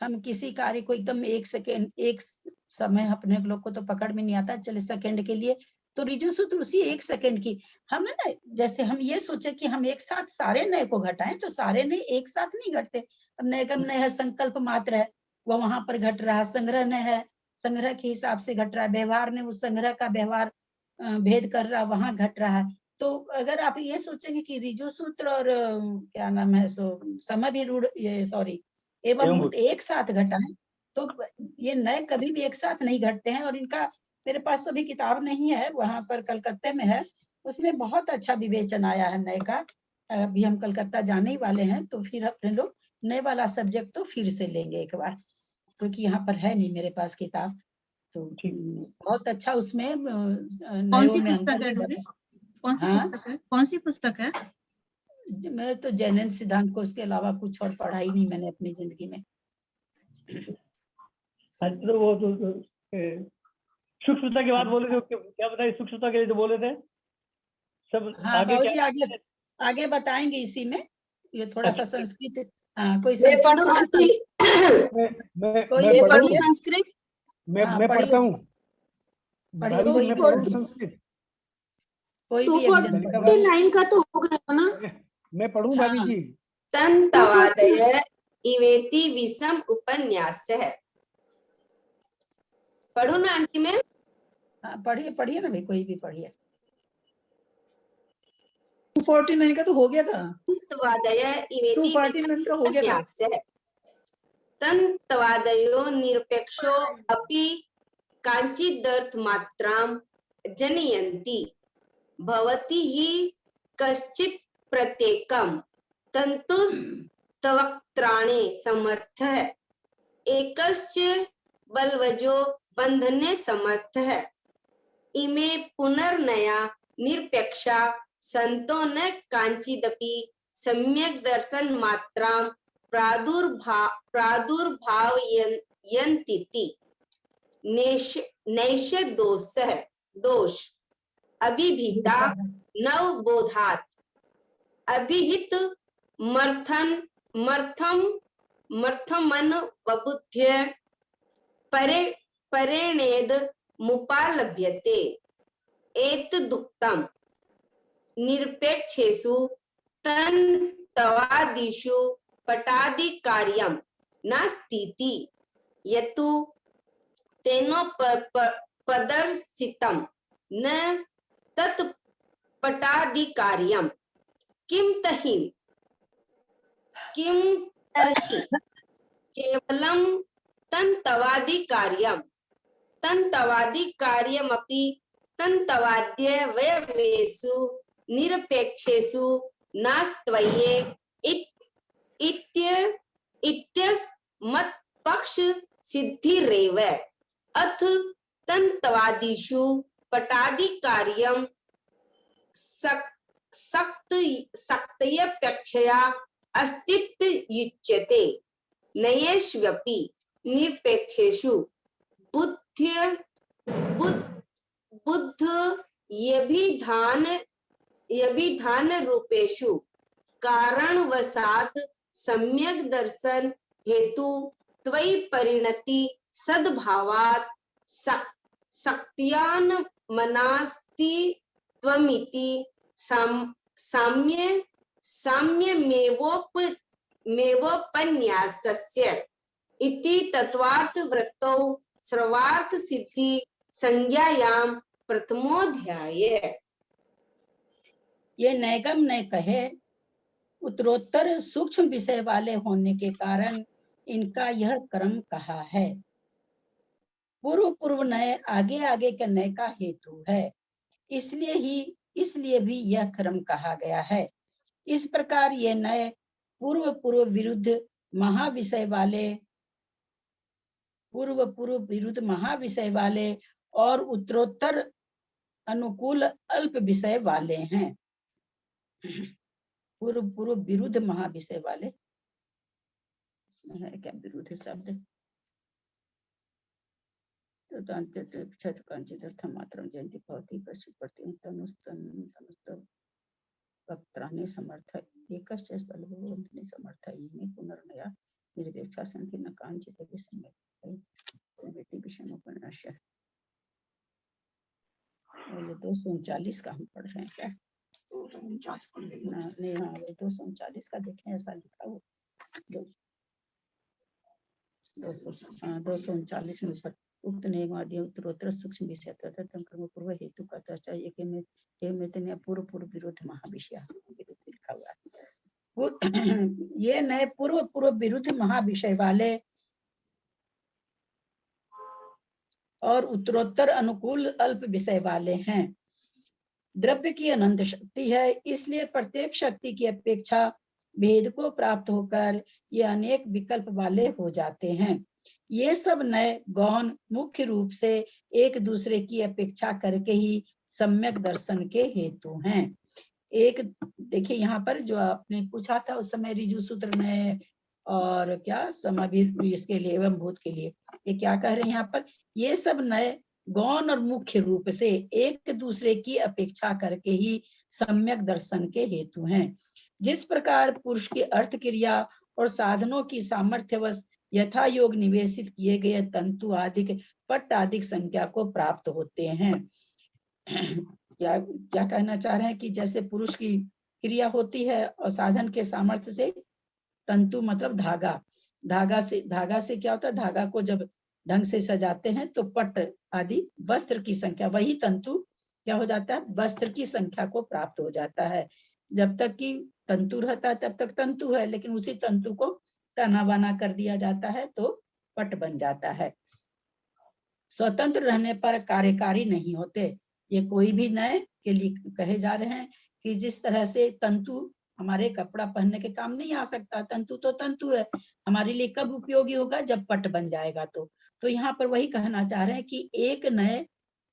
हम किसी कार्य को एकदम 1 सेकंड, एक समय अपने लोग को तो पकड़ में नहीं आता, चले सेकंड के लिए, तो ऋजु सूत्र उसी 1 सेकंड की। हम है ना, जैसे हम ये सोचे कि हम एक साथ सारे नए को घटाएं, तो सारे नए एक साथ नहीं घटते। अब नयगम नय है, संकल्प मात्र है, वो वहां पर घट रहा है। संग्रह नय है, संग्रह के हिसाब से घट रहा है। व्यवहार ने उस संग्रह का व्यवहार भेद कर रहा, वहां घट रहा है। तो अगर आप ये सोचेंगे कि ऋजु सूत्र और क्या नाम है, सो समभिरूढ़, ये सॉरी एवं भूत एक साथ घटा है, तो ये नए कभी भी एक साथ नहीं घटते हैं। और इनका मेरे पास तो अभी किताब नहीं है, वहां पर कलकत्ते में है, उसमें बहुत अच्छा विवेचन आया है नए का। अभी हम कलकत्ता जाने ही वाले हैं, तो फिर अपने लोग नए वाला सब्जेक्ट तो फिर से लेंगे एक बार, क्योंकि यहाँ पर है नहीं मेरे पास किताब। तो बहुत अच्छा उसमें कौन सी पुस्तक है दीदी? कौन सी पुस्तक है? कौन सी पुस्तक है? मैं तो जैन सिद्धांत को, उसके अलावा कुछ और पढ़ा ही नहीं मैंने अपनी जिंदगी में। तो वो तो सूक्ष्मता की बात बोले थे, क्या बताइए सूक्ष्मता के लिए तो बोले थे सब। हाँ आगे बाबूजी, क्या आगे बताएंगे इसी में, ये थोड़ा सा संस्कृत, हाँ कोई मैं संस्कृत पढ़ूं थोड़ा सा, आंटी? कोई मैं पढ़ूं पढ़िए। संस्कृत? हाँ, मैं पढ़ता हूँ पढ़िए, भाभी जी, कोई मैं भी पढ़ूं पढ़िए, संस्कृत? कोई भी एक जन पढ़िए। 249 का तो हो गया ना? मैं पढ़ूं भाभी हाँ। जी? तन्तवादय इवेति विषम उपन्यास है। पढ़ू ना आंटी मैं? हाँ, पढ़िए ना भाई, कोई भी पढ़िए। 249 का तो हो गया था। तन्तवादय इवेति 249 का हो गया था। उपन्यास है। तन्तवादयो निरपेक्षो अपि कांचिदर्थ मात्रां जनयन्ति। भवति हि कश्चित् प्रत्येकं तन्तुस्तवक्त्राणे समर्थः। एकश्च बलवजो बंधने समर्थः। इमे पुनर्नया निरपेक्षा संतो न कांचिदपि सम्यक दर्शन मात्रां प्रादुर्भावयन्तीति। नैष दोष अभिहिता नवबोधात्। अभिहित मर्थमन बबुध्य परेणेद मुपालभ्यते। एतदुक्तम् निरपेक्षेषु तन्तवादिषु पटादिकार्यं नास्तीति। यतु तेनोपदर्शितं न तत्पटादिकार्यं। किं तर्हि केवलं तन्तवादिकार्यमपि तन्तवाद्य वयवेषु निरपेक्षेषु नास्त्वये इत्यस्मत्पक्ष सिद्धिरेव। अथ तन्तवादिषु पटादिकार्यं सक्तयपेक्षया अस्तित्वयुच्यते। नयेष्वपि निरपेक्षेषु बुद्ध यभिधान रूपेषु कारणवशात् सम्यक दर्शन हेतु त्वयि परिणति सद्भावात् शक्त्यान् मनास्ति त्वमिति साम्यमेवोपन्यासस्य इति तत्वार्थ वृत्तौ सर्वार्थ सिद्धि संज्ञायां प्रथमोऽध्याय। ये नैगम ने कहे उत्तरोत्तर सूक्ष्म विषय वाले होने के कारण इनका यह क्रम कहा है। पूर्व पूर्व नए आगे आगे के नए का हेतु है, इसलिए भी यह क्रम कहा गया है। इस प्रकार ये नए पूर्व पूर्व विरुद्ध महाविषय वाले और उत्तरोत्तर अनुकूल अल्प विषय वाले हैं। पूर्व पूर्व विरुद्ध महाविषय वाले, इसमें है क्या विरुद्ध शब्द? समर्थ पुनर्नया निरपेक्षा संति न कांचित विषय। ये 239 का हम पढ़ रहे हैं क्या? नहीं, हाँ, 239 का देखें, ऐसा लिखा हुआ 239 में उक्त नेगवादी उत्तरोत्तर सूक्ष्म विषय तथा कर्म पूर्व हेतु का चर्चा एक में पूर्व पूर्व विरुद्ध महाविषय लिखा हुआ है। ये नए पूर्व पूर्व विरुद्ध महाविषय वाले और उत्तरोत्तर अनुकूल अल्प विषय वाले हैं। द्रव्य की अनंत शक्ति है, इसलिए प्रत्येक शक्ति की अपेक्षा भेद को प्राप्त होकर ये अनेक विकल्प वाले हो जाते हैं। ये सब नए गौण मुख्य रूप से एक दूसरे की अपेक्षा करके ही सम्यक दर्शन के हेतु हैं। एक देखिए यहाँ पर जो आपने पूछा था उस समय ऋजु सूत्र में और क्या समाभिर इसके लिए एवं भूत के लिए, ये क्या कह रहे हैं यहाँ पर? ये सब नए गौण और मुख्य रूप से एक दूसरे की अपेक्षा करके ही सम्यक दर्शन के हेतु हैं। जिस प्रकार पुरुष की अर्थ क्रिया और साधनों की सामर्थ्यवश यथा योग निवेशित किए गए तंतु आदि पट्ट आदि संख्या को प्राप्त होते हैं। क्या कहना चाह रहे हैं कि जैसे पुरुष की क्रिया होती है और साधन के सामर्थ्य से तंतु मतलब धागा से क्या होता है? धागा को जब ढंग से सजाते हैं तो पट्ट आदि वस्त्र की संख्या, वही तंतु क्या हो जाता है? वस्त्र की संख्या को प्राप्त हो जाता है। जब तक कि तंतु रहता है तब तक तंतु है, लेकिन उसी तंतु को तना बना कर दिया जाता है तो पट बन जाता है। स्वतंत्र रहने पर कार्यकारी नहीं होते। ये कोई भी नए के लिए कहे जा रहे हैं कि जिस तरह से तंतु हमारे कपड़ा पहनने के काम नहीं आ सकता, तंतु तो तंतु है, हमारे लिए कब उपयोगी होगा? जब पट बन जाएगा तो यहाँ पर वही कहना चाह रहे हैं कि एक नए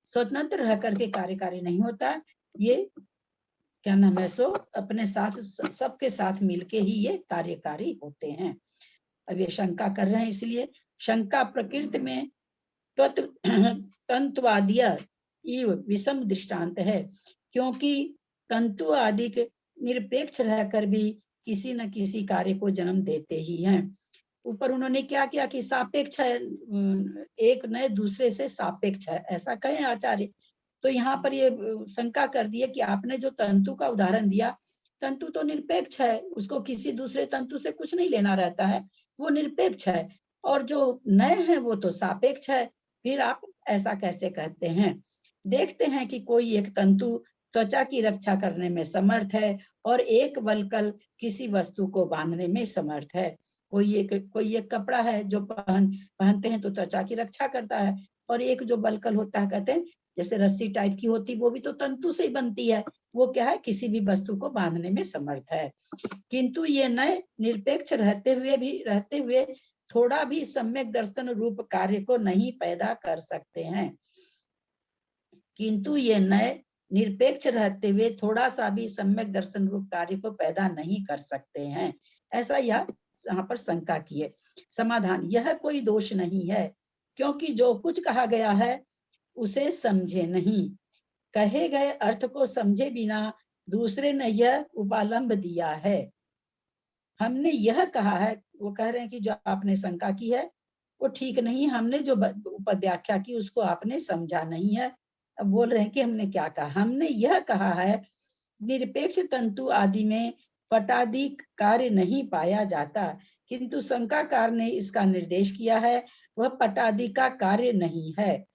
स्वतंत्र रह करके कार्यकारी नहीं होता। ये क्या नाम है सो अपने साथ सबके साथ मिलके ही ये कार्यकारी होते हैं। अब ये शंका कर रहे हैं, इसलिए शंका प्रकृति में तंतुवादिया विषम दृष्टांत है, क्योंकि तंतु आदि के निरपेक्ष रहकर भी किसी न किसी कार्य को जन्म देते ही हैं। ऊपर उन्होंने क्या किया कि सापेक्ष है, एक नए दूसरे से सापेक्ष है, ऐसा कहें आचार्य। तो यहाँ पर ये शंका कर दिए कि आपने जो तंतु का उदाहरण दिया, तंतु तो निरपेक्ष है, उसको किसी दूसरे तंतु से कुछ नहीं लेना रहता है, वो निरपेक्ष है, और जो नए हैं वो तो सापेक्ष है। फिर आप ऐसा कैसे कहते हैं? देखते हैं कि कोई एक तंतु त्वचा की रक्षा करने में समर्थ है और एक वल्कल किसी वस्तु को बांधने में समर्थ है। कोई एक कपड़ा है जो पहनते हैं तो त्वचा की रक्षा करता है, और एक जो वल्कल होता है, कहते हैं जैसे रस्सी टाइप की होती, वो भी तो तंतु से ही बनती है, वो क्या है? किसी भी वस्तु को बांधने में समर्थ है। किंतु ये नए निरपेक्ष रहते हुए थोड़ा भी सम्यक दर्शन रूप कार्य को नहीं पैदा कर सकते हैं। किंतु ये नए निरपेक्ष रहते हुए थोड़ा सा भी सम्यक दर्शन रूप कार्य को पैदा नहीं कर सकते हैं, ऐसा यहाँ पर शंका की है। समाधान, यह कोई दोष नहीं है। क्योंकि जो कुछ कहा गया है उसे समझे नहीं, कहे गए अर्थ को समझे बिना दूसरे ने यह उपालंब दिया है। हमने यह कहा है, वो कह रहे हैं कि जो आपने शंका की है वो ठीक नहीं, हमने जो ऊपर व्याख्या की उसको आपने समझा नहीं है। अब बोल रहे हैं कि हमने क्या कहा, हमने यह कहा है निरपेक्ष तंतु आदि में पटादि कार्य नहीं पाया जाता, किंतु शंकाकार ने इसका निर्देश किया है वह पटादि का कार्य नहीं है।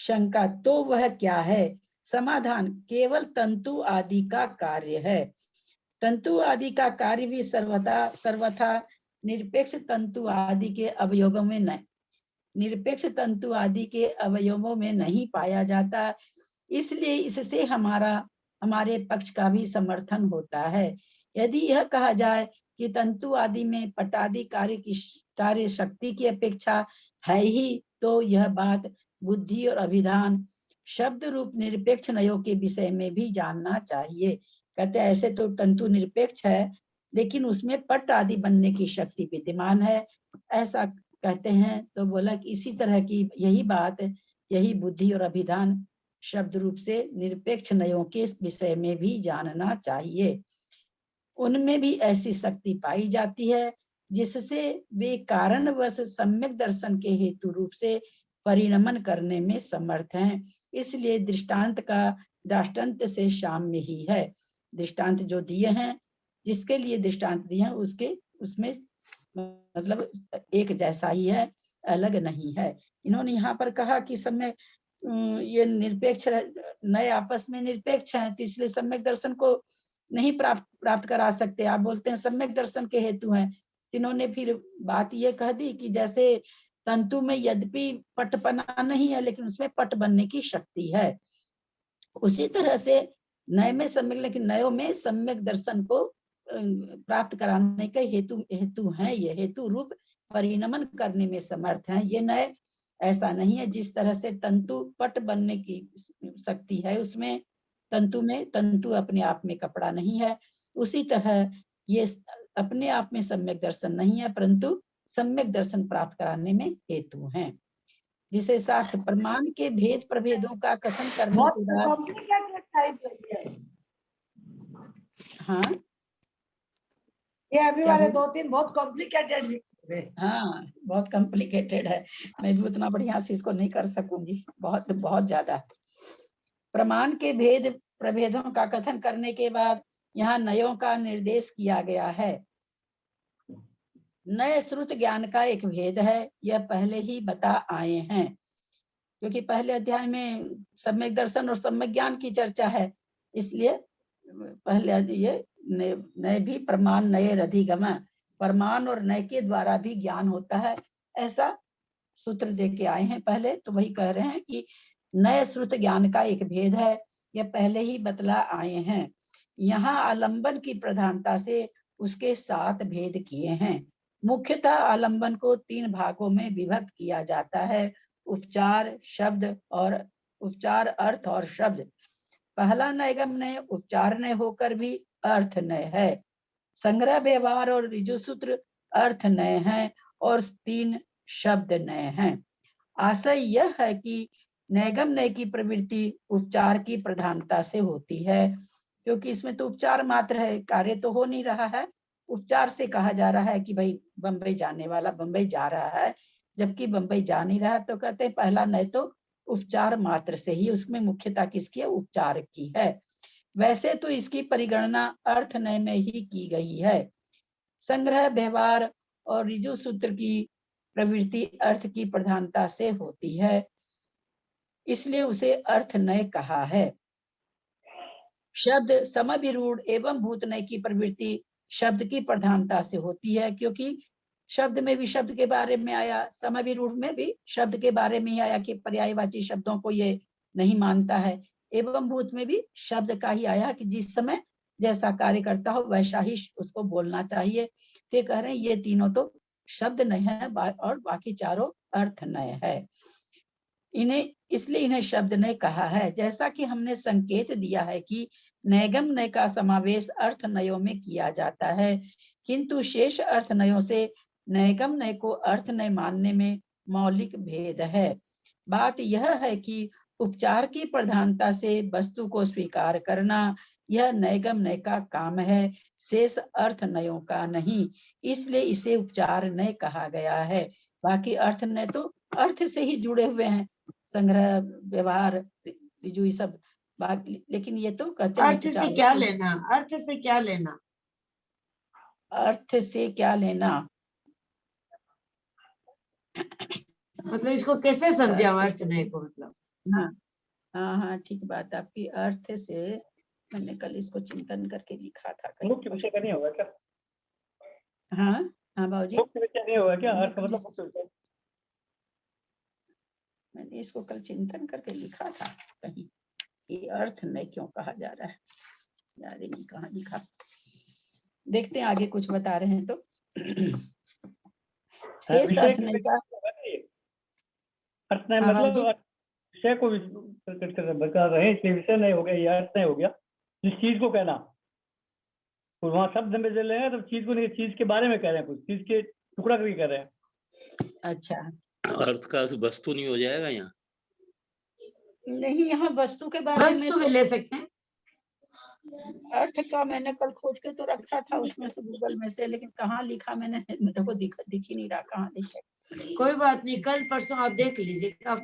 शंका तो वह क्या है? समाधान केवल तंतु आदि का कार्य है। तंतु आदि का कार्य भी सर्वथा निरपेक्ष तंतु आदि के अवयवों में नहीं, निरपेक्ष तंतु आदि के अवयवों में नहीं पाया जाता, इसलिए इससे हमारे पक्ष का भी समर्थन होता है। यदि यह कहा जाए कि तंतु आदि में पटादि कार्य शक्ति की अपेक्षा है ही, तो यह बात बुद्धि और अभिधान शब्द रूप निरपेक्ष नयों के विषय में भी जानना चाहिए। कहते हैं ऐसे तो तंतु निरपेक्ष है लेकिन उसमें पट आदि बनने की शक्ति विद्यमान है, ऐसा कहते हैं। तो बोला कि इसी तरह की यही बात, यही बुद्धि और अभिधान शब्द रूप से निरपेक्ष नयों के विषय में भी जानना चाहिए। उनमें भी ऐसी शक्ति पाई जाती है जिससे वे कारणवश सम्यक दर्शन के हेतु रूप से परिणमन करने में समर्थ हैं। इसलिए दृष्टांत से साम्य ही है। दृष्टांत जो दिए हैं, जिसके लिए दृष्टांत दिए हैं उसमें मतलब एक जैसा ही है, अलग नहीं है। इन्होंने यहाँ पर कहा कि सम्यक ये निरपेक्ष नए आपस में निरपेक्ष हैं, तो इसलिए सम्यक दर्शन को नहीं प्राप्त करा सकते। आप बोलते हैं सम्यक दर्शन के हेतु हैं। इन्होंने फिर बात ये कह दी कि जैसे तंतु में यद्यपि पटपना नहीं है लेकिन उसमें पट बनने की शक्ति है, उसी तरह से नए में सम्यक, लेकिन नयों में सम्यक दर्शन को प्राप्त कराने के हेतु हैं, ये हेतु रूप परिणमन करने में समर्थ हैं। ये नए ऐसा नहीं है जिस तरह से तंतु पट बनने की शक्ति है उसमें, तंतु में, तंतु अपने आप में कपड़ा नहीं है, उसी तरह ये अपने आप में सम्यक दर्शन नहीं है परंतु सम्यक दर्शन प्राप्त कराने में हेतु हैं। विशेषार्थ प्रमाण के भेद प्रभेदों का कथन करने के बाद, हाँ ये अभी वाले 2-3 बहुत कॉम्प्लिकेटेड, हाँ बहुत कॉम्प्लिकेटेड है, मैं भी उतना बढ़िया से इसको नहीं कर सकूंगी, बहुत बहुत ज्यादा। प्रमाण के भेद प्रभेदों का कथन करने के बाद यहाँ नयों का निर्देश किया गया है। नए श्रुत ज्ञान का एक भेद है, यह पहले ही बता आए हैं, क्योंकि पहले अध्याय में सम्यक दर्शन और सम्यक ज्ञान की चर्चा है, इसलिए पहले ये नए भी प्रमाण नए रधिगम, प्रमाण और नए के द्वारा भी ज्ञान होता है, ऐसा सूत्र दे के आए हैं पहले। तो वही कह रहे हैं कि नए श्रुत ज्ञान का एक भेद है, यह पहले ही बतला आए हैं। यहाँ आलंबन की प्रधानता से उसके 7 भेद किए हैं। मुख्यतः आलंबन को 3 भागों में विभक्त किया जाता है, उपचार, शब्द और उपचार, अर्थ और शब्द। पहला नैगम नय उपचार नय होकर भी अर्थ नय है, संग्रह व्यवहार और ऋजुसूत्र अर्थ नय है और 3 शब्द नय हैं। आशय यह है कि नैगम नय की प्रवृत्ति उपचार की प्रधानता से होती है, क्योंकि इसमें तो उपचार मात्र है, कार्य तो हो नहीं रहा है। उपचार से कहा जा रहा है कि भाई बंबई जाने वाला बंबई जा रहा है, जबकि बंबई जा नहीं रहा, तो कहते हैं पहला नय तो उपचार मात्र से ही, उसमें मुख्यता किसकी है? उपचार की है। वैसे तो इसकी परिगणना अर्थ नय में ही की गई है। संग्रह व्यवहार और ऋजु सूत्र की प्रवृत्ति अर्थ की प्रधानता से होती है, इसलिए उसे अर्थ नय कहा है। शब्द समविरूढ़ एवं भूत नय की प्रवृत्ति शब्द की प्रधानता से होती है, क्योंकि शब्द में भी शब्द के बारे में आया, समविरूढ़ में भी शब्द के बारे में ही आया कि पर्यायवाची शब्दों को ये नहीं मानता है, एवं भूत में भी शब्द का ही आया कि जिस समय जैसा कार्य करता हो वैसा ही उसको बोलना चाहिए। तो कह रहे हैं ये तीनों तो शब्द नय है और बाकी चारों अर्थ नय है, इसलिए इन्हें शब्द नय कहा है। जैसा कि हमने संकेत दिया है कि नैगम नय का समावेश अर्थ नयों में किया जाता है, किंतु शेष अर्थ नयों से नैगम नय को अर्थ नय मानने में मौलिक भेद है। बात यह है कि उपचार की प्रधानता से वस्तु को स्वीकार करना यह नैगम नय का काम है, शेष अर्थ नयों का नहीं, इसलिए इसे उपचार नय कहा गया है। बाकी अर्थ नय तो अर्थ से ही जुड़े हुए हैं, संग्रह, व्यवहार, ऋजु, ये सब बाकी, लेकिन ये तो कहते हैं अर्थ कि से क्या लेना, अर्थ से क्या लेना, अर्थ से क्या लेना, मतलब इसको कैसे समझे हम अर्थ नहीं को, मतलब हाँ हाँ हाँ ठीक बात आपकी। अर्थ से मैंने कल इसको चिंतन करके लिखा था कहीं। मुख्य विषय का नहीं होगा क्या? हाँ हाँ बाबूजी, मुख्य विषय नहीं होगा क्या? अर्थ मैंने मतलब मुख्य विषय। मैंने इसको कल चिंतन करके लिखा था कहीं, ये अर्थ नहीं क्यों कहा जा रहा है, याद ही नहीं कहाँ लिखा। देखते हैं आगे कुछ बता रहे हैं तो। शेष विषय अर्थ नहीं का अर्थ नहीं हाँ मतलब बाबूजी, विषय को बता रहे हैं, इसलिए विषय नहीं हो गया, ये अर्थ नहीं हो गया। जिस चीज को कहना, तो वहाँ शब्द में ले रहे हैं तो चीज को नहीं, चीज के बारे में कह रहे हैं, कुछ चीज के टुकड़ा करके कह रहे हैं। अच्छा अर्थ का वस्तु नहीं हो जाएगा यहाँ? नहीं, यहाँ वस्तु के बारे में वस्तु भी ले सकते हैं। अर्थ का मैंने कल खोज के तो रखा था उसमें से, गूगल में से, लेकिन कहाँ लिखा मैंने, मेरे को दिख ही नहीं रहा कहाँ लिखा। कोई बात नहीं, कल परसों आप देख लीजिएगा।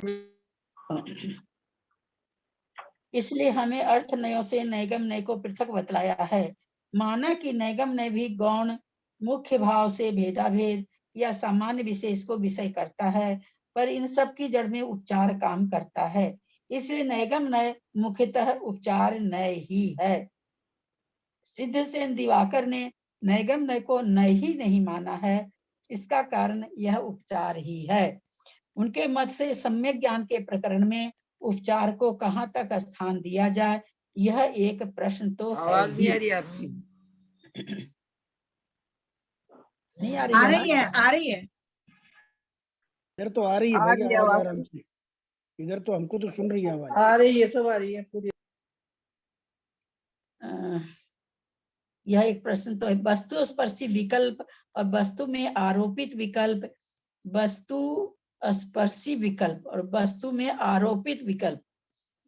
इसलिए हमें अर्थ नयों से नैगम नय को पृथक बतलाया है। माना कि नैगम नय भी गौण मुख्य भाव से भेदाभेद या सामान्य विशेष को विषय करता है, पर इन सब की जड़ में उपचार काम करता है। इसलिए नैगम नय मुख्यतः उपचार नय ही है। सिद्धसेन दिवाकर ने नैगम नय को नय ही नहीं माना है, इसका कारण यह उपचार ही है। उनके मत से सम्यक ज्ञान के प्रकरण में उपचार को कहाँ तक स्थान दिया जाए, यह एक प्रश्न तो है आवाज नहीं ही। आ रही आपकी? नहीं आ आ रही रही है, आ रही है। इधर तो आ रही है आ भाई रही है आवाज आवाज। आराम से, इधर तो हमको तो सुन रही है आवाज। आ रही है, सब आ रही है पूरी। यह एक प्रश्न तो है। वस्तु स्पर्शी विकल्प और वस्तु में आरोपित विकल्प, वस्तु स्पर्शी विकल्प और वस्तु में आरोपित विकल्प,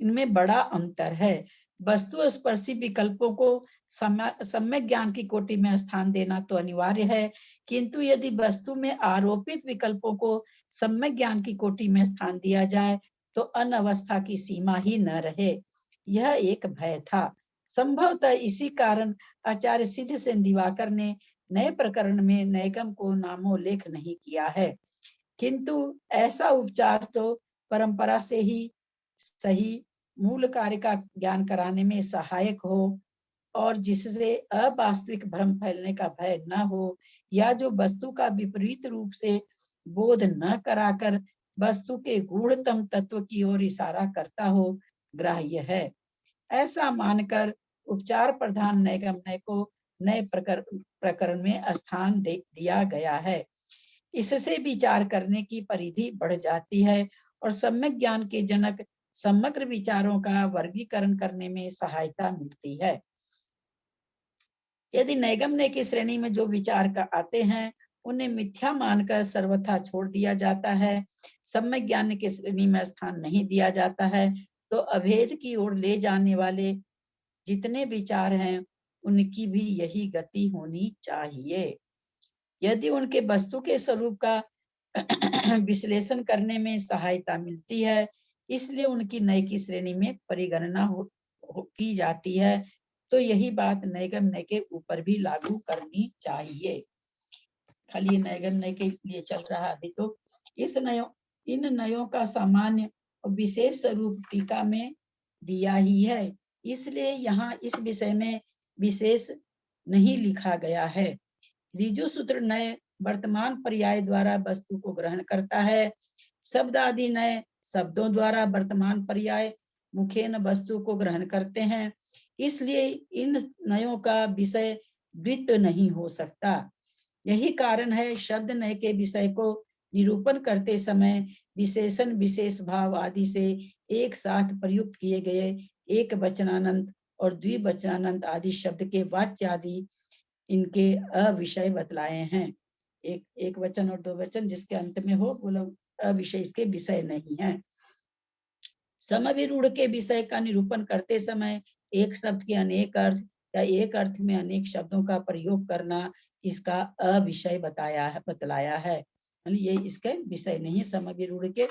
इनमें बड़ा अंतर है। वस्तु स्पर्शी विकल्पों को सम्यक ज्ञान की कोटि में स्थान देना तो अनिवार्य है, किंतु यदि वस्तु में आरोपित विकल्पों को सम्यक ज्ञान की कोटि में स्थान दिया जाए तो अनवस्था की सीमा ही न रहे, यह एक भय था। संभवतः इसी कारण आचार्य सिद्धसेन दिवाकर ने नए प्रकरण में नैगम को नामोल्लेख नहीं किया है, किंतु ऐसा उपचार तो परंपरा से ही सही मूल कार्य का ज्ञान कराने में सहायक हो और जिससे अवास्तविक भ्रम फैलने का भय न हो, या जो वस्तु का विपरीत रूप से बोध न कराकर वस्तु के गूढ़तम तत्व की ओर इशारा करता हो, ग्राह्य है। ऐसा मानकर उपचार प्रधान नैगम नय को नए प्रकरण में स्थान दिया गया है। इससे विचार करने की परिधि बढ़ जाती है और सम्यक ज्ञान के जनक समग्र विचारों का वर्गीकरण करने में सहायता मिलती है। यदि नैगम नय की श्रेणी में जो विचार का आते हैं उन्हें मिथ्या मानकर सर्वथा छोड़ दिया जाता है, सम्यक ज्ञान की श्रेणी में स्थान नहीं दिया जाता है, तो अभेद की ओर ले जाने वाले जितने विचार हैं उनकी भी यही गति होनी चाहिए। यदि उनके वस्तु के स्वरूप का विश्लेषण करने में सहायता मिलती है, इसलिए उनकी नय की श्रेणी में परिगणना की जाती है, तो यही बात नैगम नय के ऊपर भी लागू करनी चाहिए। खाली नैगम नय के लिए चल रहा अभी तो। इन नयों का सामान्य और विशेष स्वरूप टीका में दिया ही है, इसलिए यहाँ इस विषय में विशेष नहीं लिखा गया है। ऋजु सूत्र नय वर्तमान पर्याय द्वारा वस्तु को ग्रहण करता है। शब्द आदि नय शब्दों द्वारा वर्तमान पर्याय मुखेन वस्तु को ग्रहण करते हैं, इसलिए इन नयों का विषय द्वित्व नहीं हो सकता। यही कारण है शब्द नय के विषय को निरूपण करते समय विशेषण विशेष भाव आदि से एक साथ प्रयुक्त किए गए एक वचनानंत और द्विवचनानंत आदि शब्द के वाच्य आदि इनके अविषय बतलाए हैं। एक वचन और दो वचन जिसके अंत में हो वो लोग अविषय इसके विषय नहीं है। समविरूढ़ के विषय का निरूपण करते समय एक शब्द के अनेक अर्थ या एक अर्थ में अनेक शब्दों का प्रयोग करना इसका अविषय बतलाया है। ये इसके विषय नहीं है समविरूढ़ के,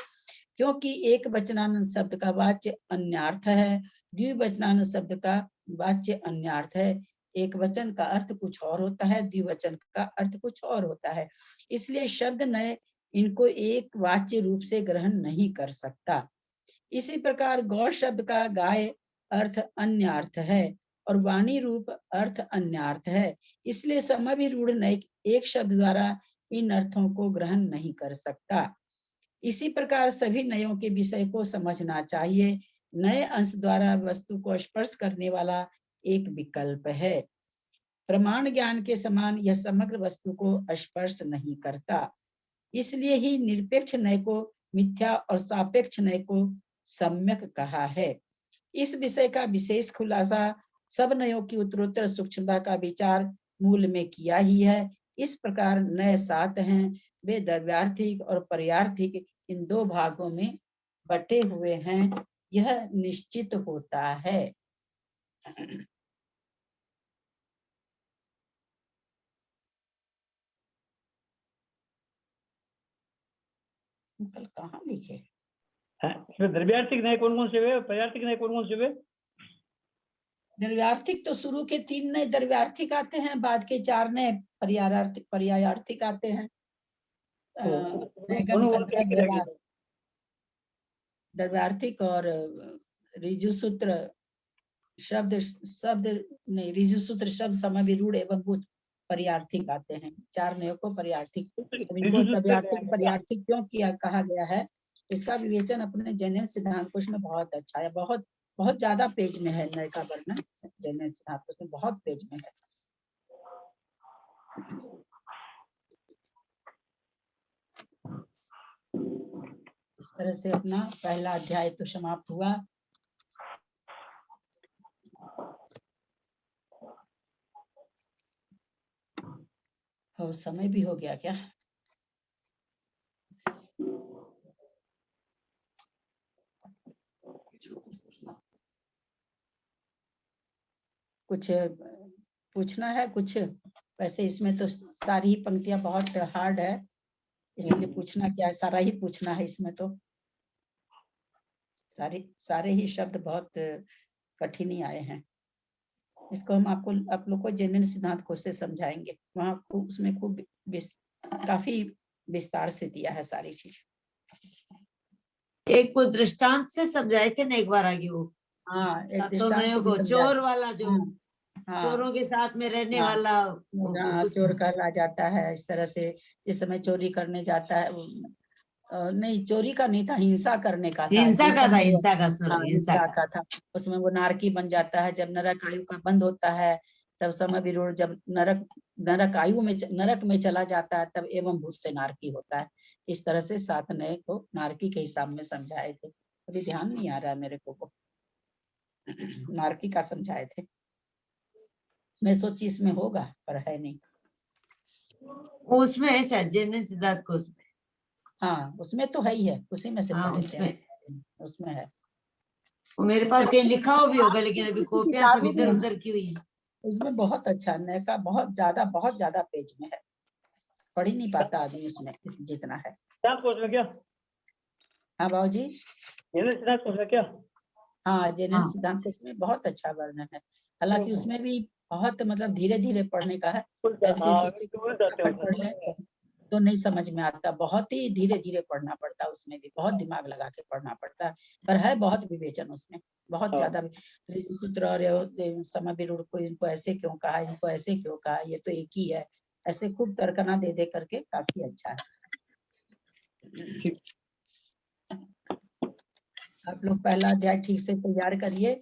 क्योंकि एक वचनानंद शब्द का वाच्य अन्यार्थ है, द्विवचनानंद शब्द का वाच्य अन्यार्थ है। एक वचन का अर्थ कुछ और होता है, द्विवचन का अर्थ कुछ और होता है। इसलिए शब्द नए इनको एक वाच्य रूप से ग्रहण नहीं कर सकता। इसी प्रकार गौ शब्द का गाय अर्थ अन्य अर्थ है और वाणी रूप अर्थ अन्य अर्थ है। इसलिए समविरूढ़ नय एक शब्द द्वारा इन अर्थों को ग्रहण नहीं कर सकता। इसी प्रकार सभी नयों के विषय को समझना चाहिए। नए अंश द्वारा वस्तु को स्पर्श करने वाला एक विकल्प है। प्रमाण ज्ञान के समान यह समग्र वस्तु को स्पर्श नहीं करता। इसलिए ही निरपेक्ष नय को मिथ्या और सापेक्ष नय को सम्यक कहा है। इस विषय का विशेष खुलासा सब नयों की उत्तरोत्तर सूक्ष्मता का विचार मूल में किया ही है। इस प्रकार नय 7 हैं, वे द्रव्यार्थिक और पर्यार्थिक इन 2 भागों में बटे हुए हैं, यह निश्चित होता है। कल कहाँ लिखे? इसमें द्रव्यार्थिक नए कौन कौन से हुए, पर्यार्थिक नए कौन कौन से हुए? द्रव्यार्थिक तो शुरू के 3 नए द्रव्यार्थिक आते हैं, बाद के 4 नए पर्यायार्थिक आते हैं। द्रव्यार्थिक और ऋजु सूत्र शब्द समविरूढ़ एवं भूत पर्यार्थिक आते हैं। 4 नयों को पर्यार्थिक, इनको द्रव्यार्थिक पर्यार्थिक क्यों कहा गया है, इसका विवेचन अपने जैन सिद्धांत कोश में बहुत अच्छा है। बहुत ज्यादा पेज में है नय का वर्णन जैन सिद्धांत कोश में, बहुत पेज में है। इस तरह से अपना पहला अध्याय तो समाप्त हुआ। और समय भी हो गया क्या? कुछ पूछना है कुछ? वैसे इसमें तो सारी ही पंक्तियां बहुत हार्ड है, इसलिए पूछना क्या है, सारा ही पूछना है इसमें तो। सारे ही शब्द बहुत कठिन ही आए हैं। इसको हम आप लोग को जैन सिद्धांत कोश से समझाएंगे, वहाँ उसमें खूब काफी विस्तार से दिया है सारी चीज। एक को दृष्टांत से समझाए थे ना एक बार आगे वो। हाँ, एक सातों दृष्टांत से नयों भी को समझा। चोर वाला जो हाँ, चोरों के साथ में रहने हाँ, वाला हाँ, चोर कहला जाता है। इस तरह से जिस समय चोरी करने जाता है, नहीं चोरी का नहीं था, हिंसा करने का था। हिंसा जिस का था, समय हिंसा का हाँ, हिंसा का था। उसमें वो नारकी बन जाता है। जब नरक आयु का बंद होता है तब समविरूढ़ जब नरक में चला जाता है तब एवं भूत से नारकी होता है। इस तरह से 7 नए को नारकी के हिसाब में समझाए थे। अभी ध्यान नहीं आ रहा है मेरे को, नारकी का समझाए थे। मैं सोची इसमें होगा पर है नहीं। उसमें है शायद जैन सिद्धांत को उसमें। हाँ, उसमें तो है ही है, उसी में से हाँ, पढ़ते हैं, उसमें है। वो मेरे पास कहीं लिखा हो भी होगा, लेकिन अभी कॉपियां सब इधर उधर की हुई है। उसमें बहुत अच्छा नए का बहुत ज्यादा पेज में है, पढ़ ही नहीं पाता आदमी उसमें जितना है। क्या? हाँ बाबूजी, क्या? हाँ, जैन सिद्धांत कोश में बहुत अच्छा वर्णन है। हालांकि उसमें भी बहुत मतलब धीरे धीरे पढ़ने का है। ऐसे पढ़ ले तो नहीं समझ में आता, बहुत ही धीरे धीरे पढ़ना पड़ता है। उसमें भी बहुत दिमाग लगा के पढ़ना पड़ता है, पर है बहुत विवेचन उसमें, बहुत ज्यादा। सूत्र और समविरूढ़ को इनको ऐसे क्यों कहा, इनको ऐसे क्यों कहा, ये तो एक ही है, ऐसे खूब तर्कना दे दे करके काफी अच्छा है। आप लोग पहला अध्याय ठीक से तैयार करिए।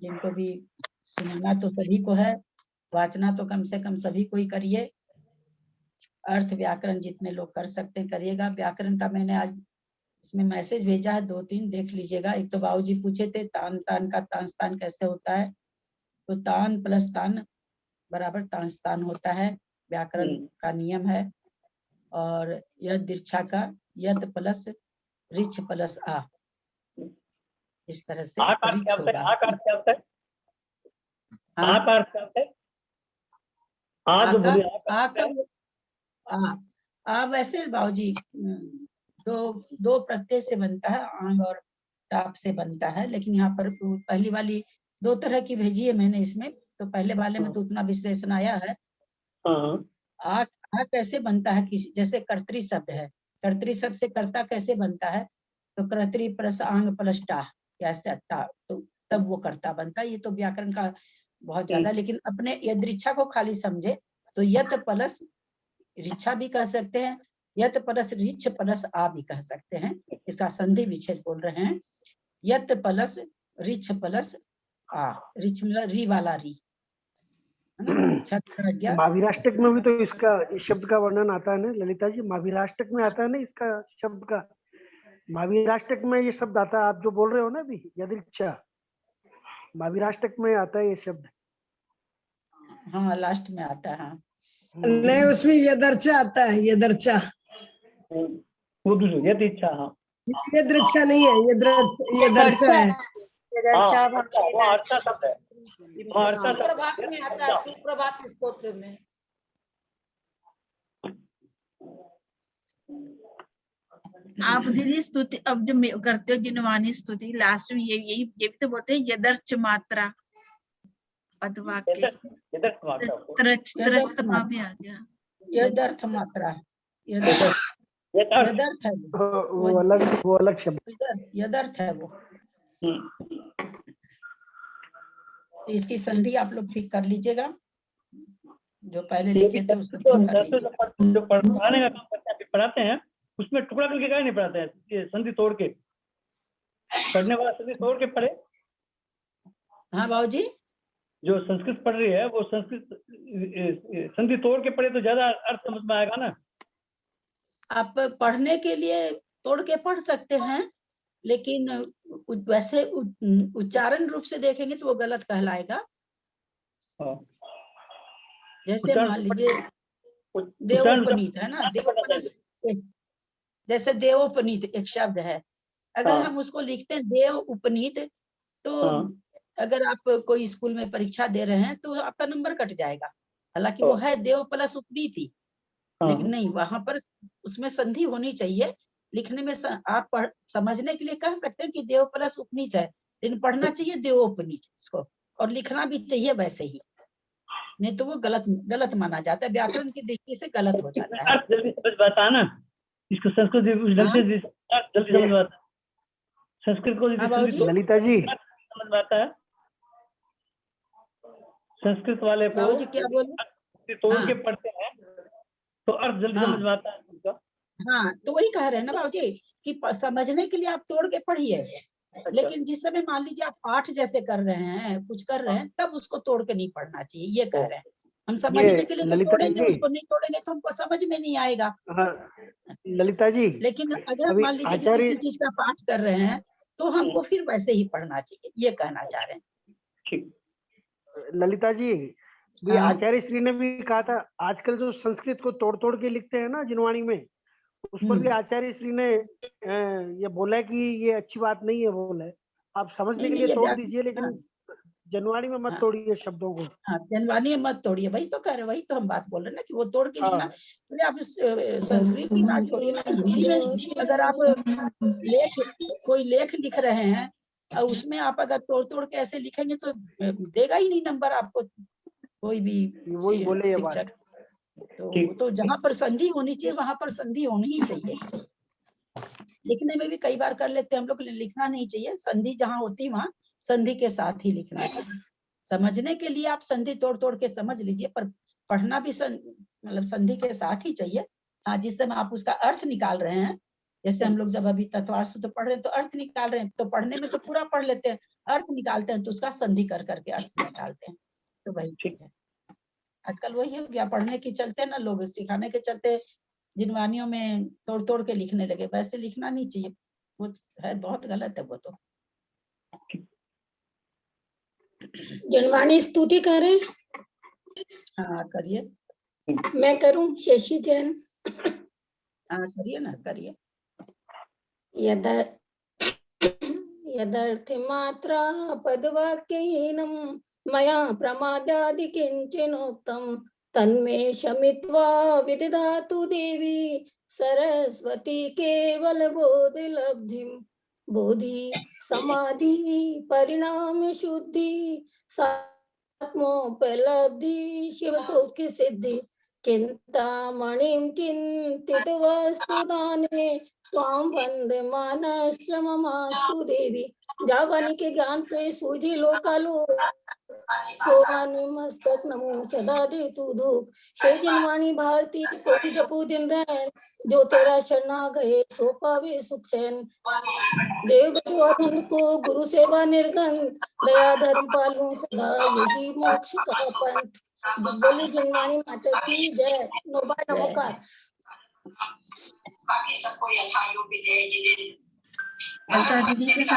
जिनको भी सुनना तो सभी को है, वाचना तो कम से कम सभी को ही करिए। अर्थ व्याकरण जितने लोग कर सकते हैं करिएगा। व्याकरण का मैंने आज इसमें मैसेज भेजा है, 2-3 देख लीजिएगा। एक तो बाबूजी पूछे थे तान का तान कैसे होता है, तो तान प्लस तान बराबर तान होता है, व्याकरण का नियम है। और यद दीर्घा का यत प्लस रिच प्लस आ, इस तरह से आ का अर्थ रिच क्या होता है? होगा। आ का अर्थ क्या होता है? हाँ, आ का अर्थ क्या होता है? आ जो आ का बोले, आ का आ अर्थ क्या का है? आ वैसे बाबूजी दो प्रत्यय से बनता है, आंग और टाप से बनता है, लेकिन यहाँ पर पहली वाली दो तरह की भेजी है मैंने इसमें, तो पहले वाले में तो उतना विश्लेषण आया है। हाँ, आ कैसे बनता है, किसी जैसे कर्तरी शब्द है, कर्तरी शब्द से कर्ता कैसे बनता है, तो कर्तरी प्लस आंग प्लस टा, ऐसे टा, तो तब वो कर्ता बनता है। ये तो व्याकरण का बहुत ज्यादा, लेकिन अपने यदृच्छा को खाली समझे तो यत प्लस रिच्छा भी कह सकते हैं, यत प्लस रिच्छ प्लस आ भी कह सकते हैं। इसका संधि विच्छेद बोल रहे हैं, यत प्लस रिच्छ प्लस आ, रिच्छ मतलब री वाला री, है ना? छत्रज्ञ महावीराष्टक में भी तो इसका इस शब्द का वर्णन आता है ना ललिता जी, महावीराष्टक में आता है ना इसका शब्द का, महावीराष्टक में ये शब्द आता है, आप जो बोल रहे हो ना अभी यदृच्छा, महावीराष्टक में आता है ये शब्द। हाँ लास्ट में आता है। हाँ, नहीं, उसमें यदर्चा आता है, यदर्चा, वो दूसरी यत इच्छा। हाँ यदृच्छा नहीं है, यदर्चा है। हाँ, वो अर्चा शब्द है, वो अर्चा शब्द सुप्रभात में आता है, सुप्रभात स्तोत्र में। आप दीदी स्तुति अब जो करते हो जिनवानी स्तुति, लास्ट में ये भी तो बोलते हैं यदर्च मात्रा पदवाक्य, यदर्थ मात्रा को। त्रस्त मा भी आ गया। यदर्थ मात्रा, यदर्थ है वो अलग शब्द। यदर्थ है वो। तो इसकी संधि आप लोग ठीक कर लीजिएगा, जो पहले लिखे थे उसको ठीक कर लीजिएगा। जो पढ़ाने का काम करते हैं, पढ़ाते हैं, उसमें टुकड़ा करके क्या नहीं पढ़ाते हैं, ये संधि तोड़ के, पढ़ने वाला संधि तोड़ के पढ़े। हाँ बाबूजी, जो संस्कृत पढ़ रही है वो संस्कृत संधि तोड़ के पढ़े तो ज्यादा अर्थ समझ में आएगा ना। आप पढ़ने के लिए तोड़ के पढ़ सकते हैं, लेकिन वैसे उच्चारण रूप से देखेंगे तो वो गलत कहलाएगा। जैसे मान लीजिए देवोपनीत है ना, देवोपनीत, जैसे देवोपनीत एक शब्द है, अगर हम उसको लिखते हैं देव उपनीत, तो अगर आप कोई स्कूल में परीक्षा दे रहे हैं तो आपका नंबर कट जाएगा। हालांकि वो है देव प्लस उपनीत ही, लेकिन नहीं, वहां पर उसमें संधि होनी चाहिए। लिखने में आप समझने के लिए कह सकते हैं कि देव प्लस उपनीत है, लेकिन पढ़ना चाहिए देवोपनीत उसको, और लिखना भी चाहिए वैसे ही, नहीं तो वो गलत माना जाता है, व्याकरण की दृष्टि से गलत हो जाता है। जल्दी समझ में आता है ना, इसको संस्कृत जल्दी समझ में आता है, संस्कृत को ललिता जी समझ में आता है। संस्कृत वाले को क्या बोले, तोड़ के पढ़ते हैं तो अर्थ जल्दी समझ में आता है उनका। हाँ, तो वही कह रहे हैं ना बाबूजी कि समझने के लिए आप तोड़ के पढ़िए, लेकिन जिस समय मान लीजिए आप पाठ जैसे कर रहे हैं, कुछ कर रहे हैं, तब उसको तोड़ के नहीं पढ़ना चाहिए, ये कह रहे हैं। हम समझने के लिए तो तोड़ेंगे, उसको नहीं तोड़ेंगे तो हमको समझ में नहीं आएगा। ललिता जी, लेकिन अगर मान लीजिए कि किसी चीज का पाठ कर रहे हैं तो हमको फिर वैसे ही पढ़ना चाहिए, ये कहना चाह रहे हैं। ललिता जी, आचार्य श्री ने भी कहा था, आजकल जो संस्कृत को तोड़ तोड़ के लिखते हैं ना जिनवाणी में, उस पर भी आचार्य श्री ने ये बोला है कि ये अच्छी बात नहीं है, बोला है आप समझने के लिए तोड़ दीजिए, लेकिन जनवाणी में मत तोड़िए शब्दों को। हाँ, जनवाणी में मत तोड़िए, वही तो कह रहे, वही तो हम बात बोल रहे हैं ना कि वो तोड़ के लिखना। तो आप संस्कृत की बात छोड़िए ना, हिंदी में अगर आप कोई लेख लिख रहे हैं और उसमें आप अगर तोड़ तोड़ के ऐसे लिखेंगे तो देगा ही नहीं नंबर आपको कोई भी शिक्षक। तो जहाँ पर संधि होनी चाहिए वहां पर संधि होनी ही चाहिए। लिखने में भी कई बार कर लेते हैं हम लोग, लिखना नहीं चाहिए, संधि जहाँ होती है वहां संधि के साथ ही लिखना चाहिए। समझने के लिए आप संधि तोड़ तोड़ के समझ लीजिए, पर पढ़ना भी मतलब संधि के साथ ही चाहिए। हाँ, जिस समय आप उसका अर्थ निकाल रहे हैं, जैसे हम लोग जब अभी तत्वार्थ सूत्र पढ़ रहे हैं तो अर्थ निकाल रहे हैं, तो पढ़ने में तो पूरा पढ़ लेते हैं, अर्थ निकालते हैं तो उसका संधि कर करके अर्थ निकालते हैं, तो वही ठीक है। आजकल वही हो गया, पढ़ने के चलते ना लोग, सिखाने के चलते जिनवानियों में तोड़ तोड़ के लिखने लगे, वैसे लिखना नहीं चाहिए, वो है बहुत गलत है वो तो। जनवाणी स्तुति कर रहे हैं। हाँ करिए। मैं करूं? शशि जैन। करिए ना, करिए। यदर्थमात्रा पदवाक्यहीनं मया प्रमादादि किञ्चिनोक्तं तन्मे शमित्वा विदधातु देवी सरस्वती केवलबोधिलब्धिं। बोधि समाधि परिणाम शुद्धि सात्मोपलब्धि शिव सौख्य सिद्धि। चिंतामणिं चिन्तितवस्तु दाने त्वां वन्दमानश्रममास्तु देवी। जावानी के ज्ञान से सूझी लोकालो सोवानी मस्तक नमो सदा दे तू धूप। हे जिनवाणी भारती कोटि जपू दिन रैन जो तेरा शरणा गए सो पावे सुख चैन। देव अधन को गुरु सेवा निर्गन दया धर्म पालू सदा यही मोक्ष का पंथ। बोली जिनवाणी माता की जय। नोबा नमोकार। ललिता दीदी के